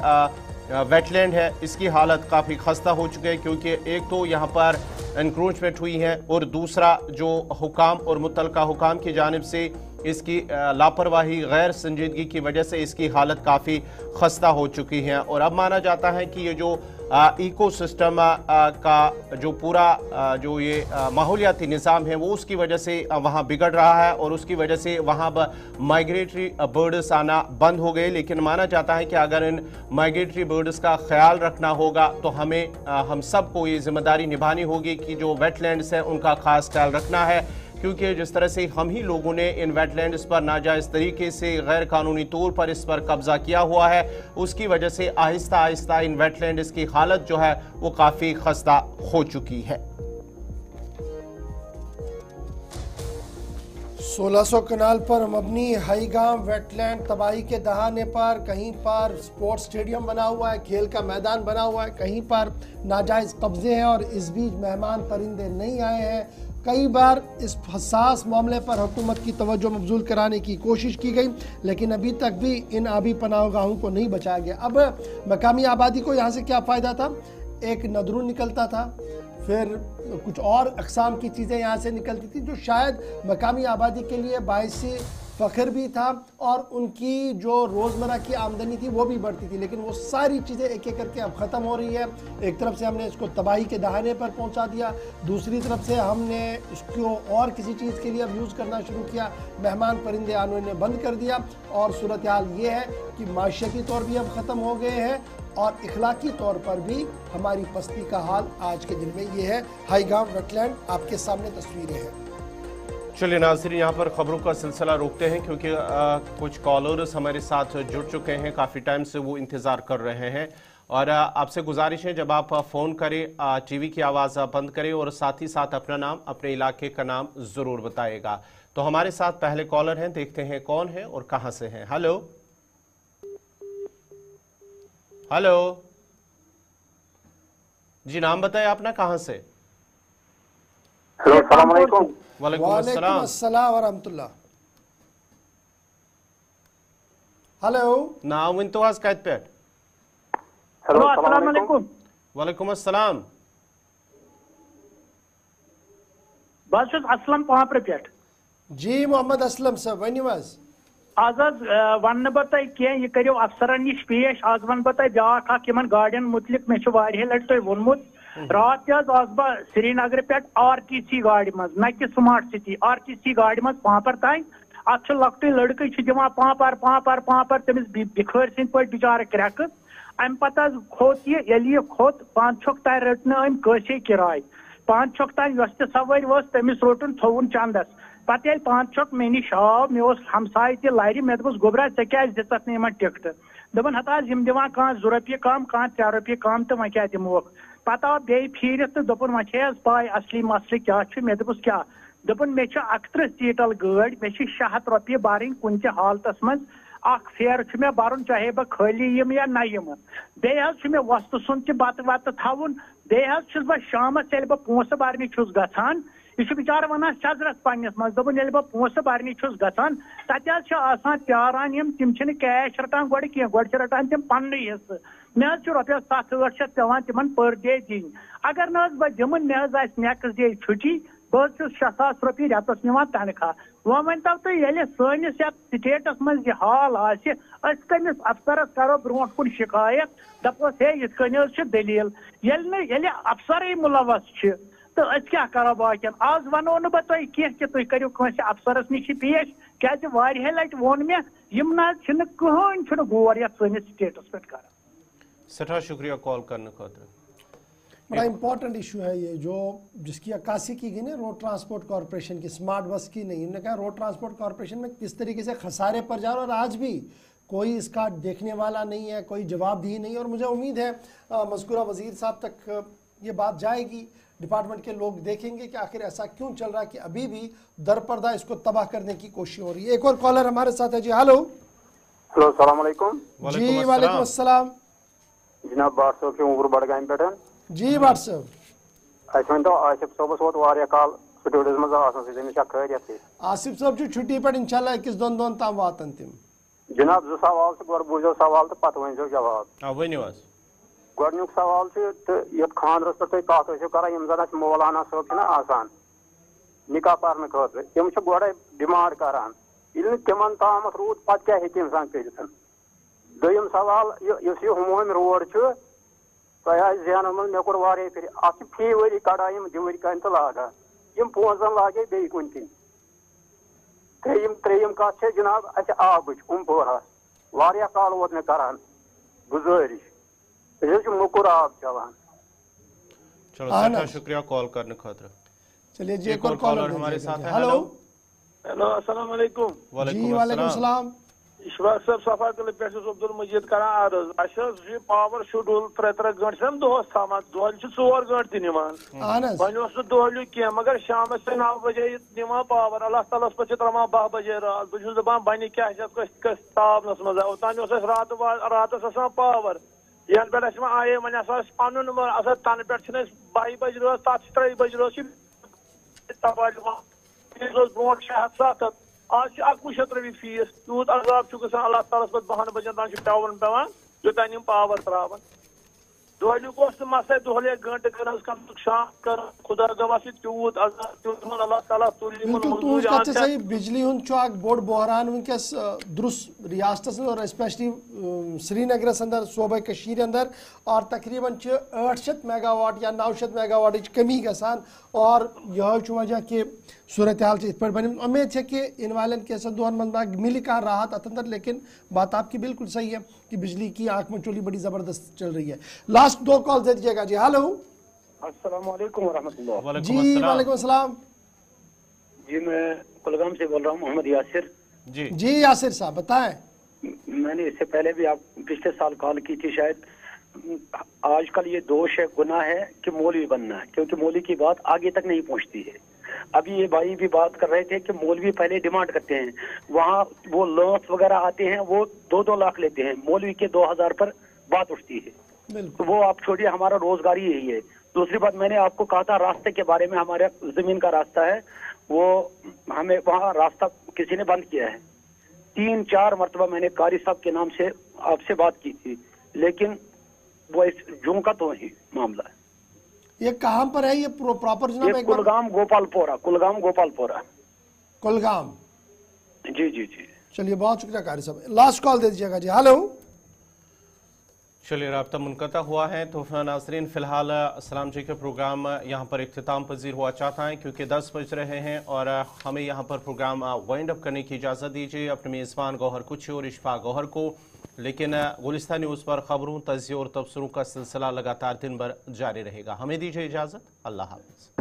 वेटलैंड है इसकी हालत काफ़ी खस्ता हो चुकी है, क्योंकि एक तो यहाँ पर इंक्रोचमेंट हुई है और दूसरा जो हुकाम और मुतल्लिका हुकाम की जानिब से इसकी लापरवाही, गैर संजीदगी की वजह से इसकी हालत काफ़ी खस्ता हो चुकी है। और अब माना जाता है कि ये जो इकोसिस्टम का जो पूरा जो ये माहौलियाती निज़ाम है वो उसकी वजह से वहाँ बिगड़ रहा है और उसकी वजह से वहाँ माइग्रेटरी बर्ड्स आना बंद हो गए। लेकिन माना जाता है कि अगर इन माइग्रेटरी बर्ड्स का ख्याल रखना होगा तो हम सबको ये जिम्मेदारी निभानी होगी कि जो वेटलैंड्स हैं उनका खास ख्याल रखना है, क्योंकि जिस तरह से हम ही लोगों ने इन वेटलैंड्स पर नाजायज़ तरीके से गैर कानूनी तौर पर इस पर कब्जा किया हुआ है, उसकी वजह से आहिस्ता आहिस्ता इन वेटलैंड्स की हालत जो है वो काफ़ी खस्ता हो चुकी है। 1600 कनाल पर मबनी हाईगाम वेटलैंड तबाही के दहाने पर कहीं पर स्पोर्ट्स स्टेडियम बना हुआ है, खेल का मैदान बना हुआ है, कहीं पर नाजायज़ कब्जे हैं और इस बीच मेहमान परिंदे नहीं आए हैं। कई बार इस हसास मामले पर हुकूमत की तवज्जो मबजूल कराने की कोशिश की गई, लेकिन अभी तक भी इन आबी पनाहगाहों को नहीं बचाया गया। अब मकामी आबादी को यहाँ से क्या फ़ायदा था? एक नदरू निकलता था, फिर कुछ और अक़साम की चीज़ें यहाँ से निकलती थी जो शायद मकामी आबादी के लिए बाइसी फ़ख्र भी था और उनकी जो रोज़मर्रा की आमदनी थी वो भी बढ़ती थी। लेकिन वो सारी चीज़ें एक एक करके अब ख़त्म हो रही है। एक तरफ से हमने इसको तबाही के दहाने पर पहुंचा दिया, दूसरी तरफ से हमने इसको और किसी चीज़ के लिए अब यूज़ करना शुरू किया, मेहमान परिंदे आने ने बंद कर दिया और सूरत हाल ये है कि माशरती तौर भी अब ख़त्म हो गए हैं और इखलाकी तौर पर भी हमारी पस्ती का हाल आज के दिन में ये है। हाईगाम वेटलैंड आपके सामने तस्वीरें हैं। चलिए नाज़रीन, यहाँ पर खबरों का सिलसिला रोकते हैं क्योंकि कुछ कॉलर्स हमारे साथ जुड़ चुके हैं, काफ़ी टाइम से वो इंतज़ार कर रहे हैं। और आपसे गुजारिश है जब आप फ़ोन करें टीवी की आवाज़ बंद करें और साथ ही साथ अपना नाम, अपने इलाके का नाम ज़रूर बताएगा। तो हमारे साथ पहले कॉलर हैं, देखते हैं कौन है और कहाँ से हैं। हेलो हेलो जी, नाम बताएं अपना, कहाँ से? हेलो, अस्सलाम वालेकुम। वालेकुम अस्सलाम व रहमतुल्लाह। हेलो, नाम विंतवाज कैद पेट। हेलो, अस्सलाम वालेकुम। वालेकुम अस्सलाम। बस असलम पापड़ पेट। जी मोहम्मद असलम साहब वनिवाज। आज वन बह तुम कह यह करो अफसरन नश पेश। आज वन बह तुम ब्या गाड़ियन मुतलिक मे लट तुम वोनमुत। रात आज बह श्रीनगर पे RTC गाड़ी मज, न कि स्मार्ट सिटी, RTC गाड़ी मज पापर तान। अत लकट लड़क दिवान पापर पापर पापर तमिस बिखर सिंद पे बिचार क्रैक। अम पत खोत ये खोत 5 छक तान रटन अम कैसे किराय 5 छक तान सवार वस तमिस रोटन थोन चंदस। पत 5 छक मे नश आव मे हमसाय तह लर मे दोस गोबरा ऐ क्या दित इन टिकट दपन हत दिवान कह 2 रुपये कम कह 3 रुपये कम तो वह क्या दिमोक। पत आव बे फिर तो दोपन वह पाय असली मसल क्या मे दोस क्या दोपन मे 31 सीटल गाड़ी मे 600 रुपये भरन कुन त हालतस मज फेर मे भरन चाहे बह खाली यम या न यम। बे मे वस्त सुन तह बत वत थवन। बे बह शामस ये बह पोस भरने गसान यह बिचार वन चजरस पन्नस मज दोपन ये बह पोस भरने गसान तत प्यारान यम तिम कैश रटान गो कह गो रटान तिम पन्न हिस्से। मे रुपये 7-8 पेवान तिमन पर डे दिन। अगर न बह दिमन मे नेक्स्ट डे छुट्टी बह 6,000 रुपये रेतस निवान तनख्वाह। वह वन तो तुम सैनिस स्टेटस मज यह हाल कमिस अफसरस करो ब्रो कुन शिकायत दपोस हे ये दलील ये अफसर मुलवस तो क्या करो बाकियन। आज वनो न बह तुम कह कि तुम करो अफसरस नश पेश क्या लट वोन मे यम न कहन गौर ये सैनिस स्टेटस पे कर। सठा शुक्रिया कॉल करने का। बड़ा इम्पोर्टेंट इशू है ये जो जिसकी अक्कासी की गई ना रोड ट्रांसपोर्ट कॉरपोरेशन की, स्मार्ट बस की नहीं। उन्होंने कहा रोड ट्रांसपोर्ट कॉरपोरेशन में किस तरीके से खसारे पर जा रहा है और आज भी कोई इसका देखने वाला नहीं है, कोई जवाबदेही नहीं। और मुझे उम्मीद है मज़कूरा वज़ीर साहब तक ये बात जाएगी, डिपार्टमेंट के लोग देखेंगे कि आखिर ऐसा क्यों चल रहा है कि अभी भी दरपर्दा इसको तबाह करने की कोशिश हो रही है। एक और कॉलर हमारे साथ है जी। हेलो हेलो, अस्सलाम वालेकुम। जी वालेकुम अस्सलाम। जनाब बार साहब के उमर बडगाम पे जी बार साहब वन तो आसिफ साहब वो काल स्टूडियोस मज खैरियत। आसिफ साहब छुट्टी पे इंशाल्लाह 21-2 ताम वातन तिम। जनाब 2 सवाल गो बूझो सवाल तो पत वन जवाब। वनिवाज गोडनुक सवाल तो ये खानरस पे कत कर जन मौलाना साहब आसान निकाह पर खतर तम गोड़े डिमांड करान यह तिमन ताम रूद पत क्या हेक इंसान कर। दोयम सवाल इस हुम रोड जहन मे कोर वारे फिर अत फी वरी कड़ान दिवरी कन तो लागा यम पोजन लागे बे कुन किन। त्रेयम कत जनाब अत आबच पोरा वारिया काल वोत मे करान गुजारिश मुकुर आब चलान। चलो अच्छा शुक्रिया कॉल करने खातिर। चलिए जी एक और कॉलर हमारे साथ है। हेलो हेलो अस्सलाम वालेकुम। वालेकुम सलाम। इशफाक साहब सफाकल पे अब्दुल मजीद करान अर्ज पावर शेड्यूल 3 घंटे दोहस थामान दोहल 4 घंटे निमान वन दोहलू कह मगर शाम से 9 बजे निमान पावर अल्लाह ताला पे 12 बजे रात बहुत दपान बन क्या तावनस मज ओतान रात पावर यन पे आये वन पन तन पे 22 बज रोज 3 बज रोज ब्रो 6-7 आज 1100 रपी फीस तूत अजाब अल्लाह ताला पे 12 बजन तान टावन पे योतान पावर त्रावन दोहलू मसले दोहले घंटे कर कम शाम कर खुदा गवाह तूत अजाब अल्लाह ताला तुल सही बिजली हूँ बोड़ बहरान वनकस दुरुस रियासत और स्पेशली श्रीनगर अंदर सूबे कशीर अंदर और तकरीबन 800 मेगावाट या 900 मेगावाट कमी गसान और यह वजह कि सूरत हाल इत पे बन उम्मीद है कि इन वालन के दोहन मंद मिली कहा राहत अत अंदर। लेकिन बात आपकी बिल्कुल सही है कि बिजली की आंख में चोली बड़ी ज़बरदस्त चल रही है। लास्ट 2 कॉल दे दीजिएगा जी। हेलो अस्सलाम वालेकुम रहमतुल्लाह। जी वालेकुम अस्सलाम। जी मैं कुलगाम से बोल रहा हूँ मोहम्मद यासिर। जी यासिर साहब बताएं। मैंने इससे पहले भी आप पिछले साल कॉल की थी शायद। आजकल ये दोष है गुनाह है कि मौलवी बनना है क्योंकि मौलवी की बात आगे तक नहीं पहुंचती है। अभी ये भाई भी बात कर रहे थे कि मौलवी पहले डिमांड करते हैं वहाँ वो लोन्स वगैरह आते हैं वो 2-2 लाख लेते हैं मौलवी के 2000 पर बात उठती है। तो वो आप छोड़िए हमारा रोजगार ही यही है। दूसरी बात मैंने आपको कहा था रास्ते के बारे में हमारे जमीन का रास्ता है वो हमें वहाँ रास्ता किसी ने बंद किया है। 3-4 मरतबा मैंने कारी साहब के नाम से आपसे बात की थी लेकिन वो इस जूं का तो ही मामला है। ये कहाँ पर है ये प्रॉपर जनाब? ये कुलगाम गोपालपुरा। कुलगाम जी। चलिए बहुत शुक्रिया कारी साहब। लास्ट कॉल दे दीजिएगा जी। हेलो चलिए रब्ता मुनक़ता हुआ है तो नाज़रीन फ़िलहाल अस्सलाम जी के प्रोग्राम यहाँ पर इख्तिताम पजीर हुआ चाहता है क्योंकि 10 बज रहे हैं और हमें यहाँ पर प्रोग्राम वाइंड अप करने की इजाज़त दीजिए अपने मेज़बान गौहर कुछ और इशफाक गौहर को। लेकिन गुलिस्तान न्यूज़ पर खबरों तजिए और तबसरों का सिलसिला लगातार दिन भर जारी रहेगा। हमें दीजिए इजाज़त। अल्लाह हाफ़िज़।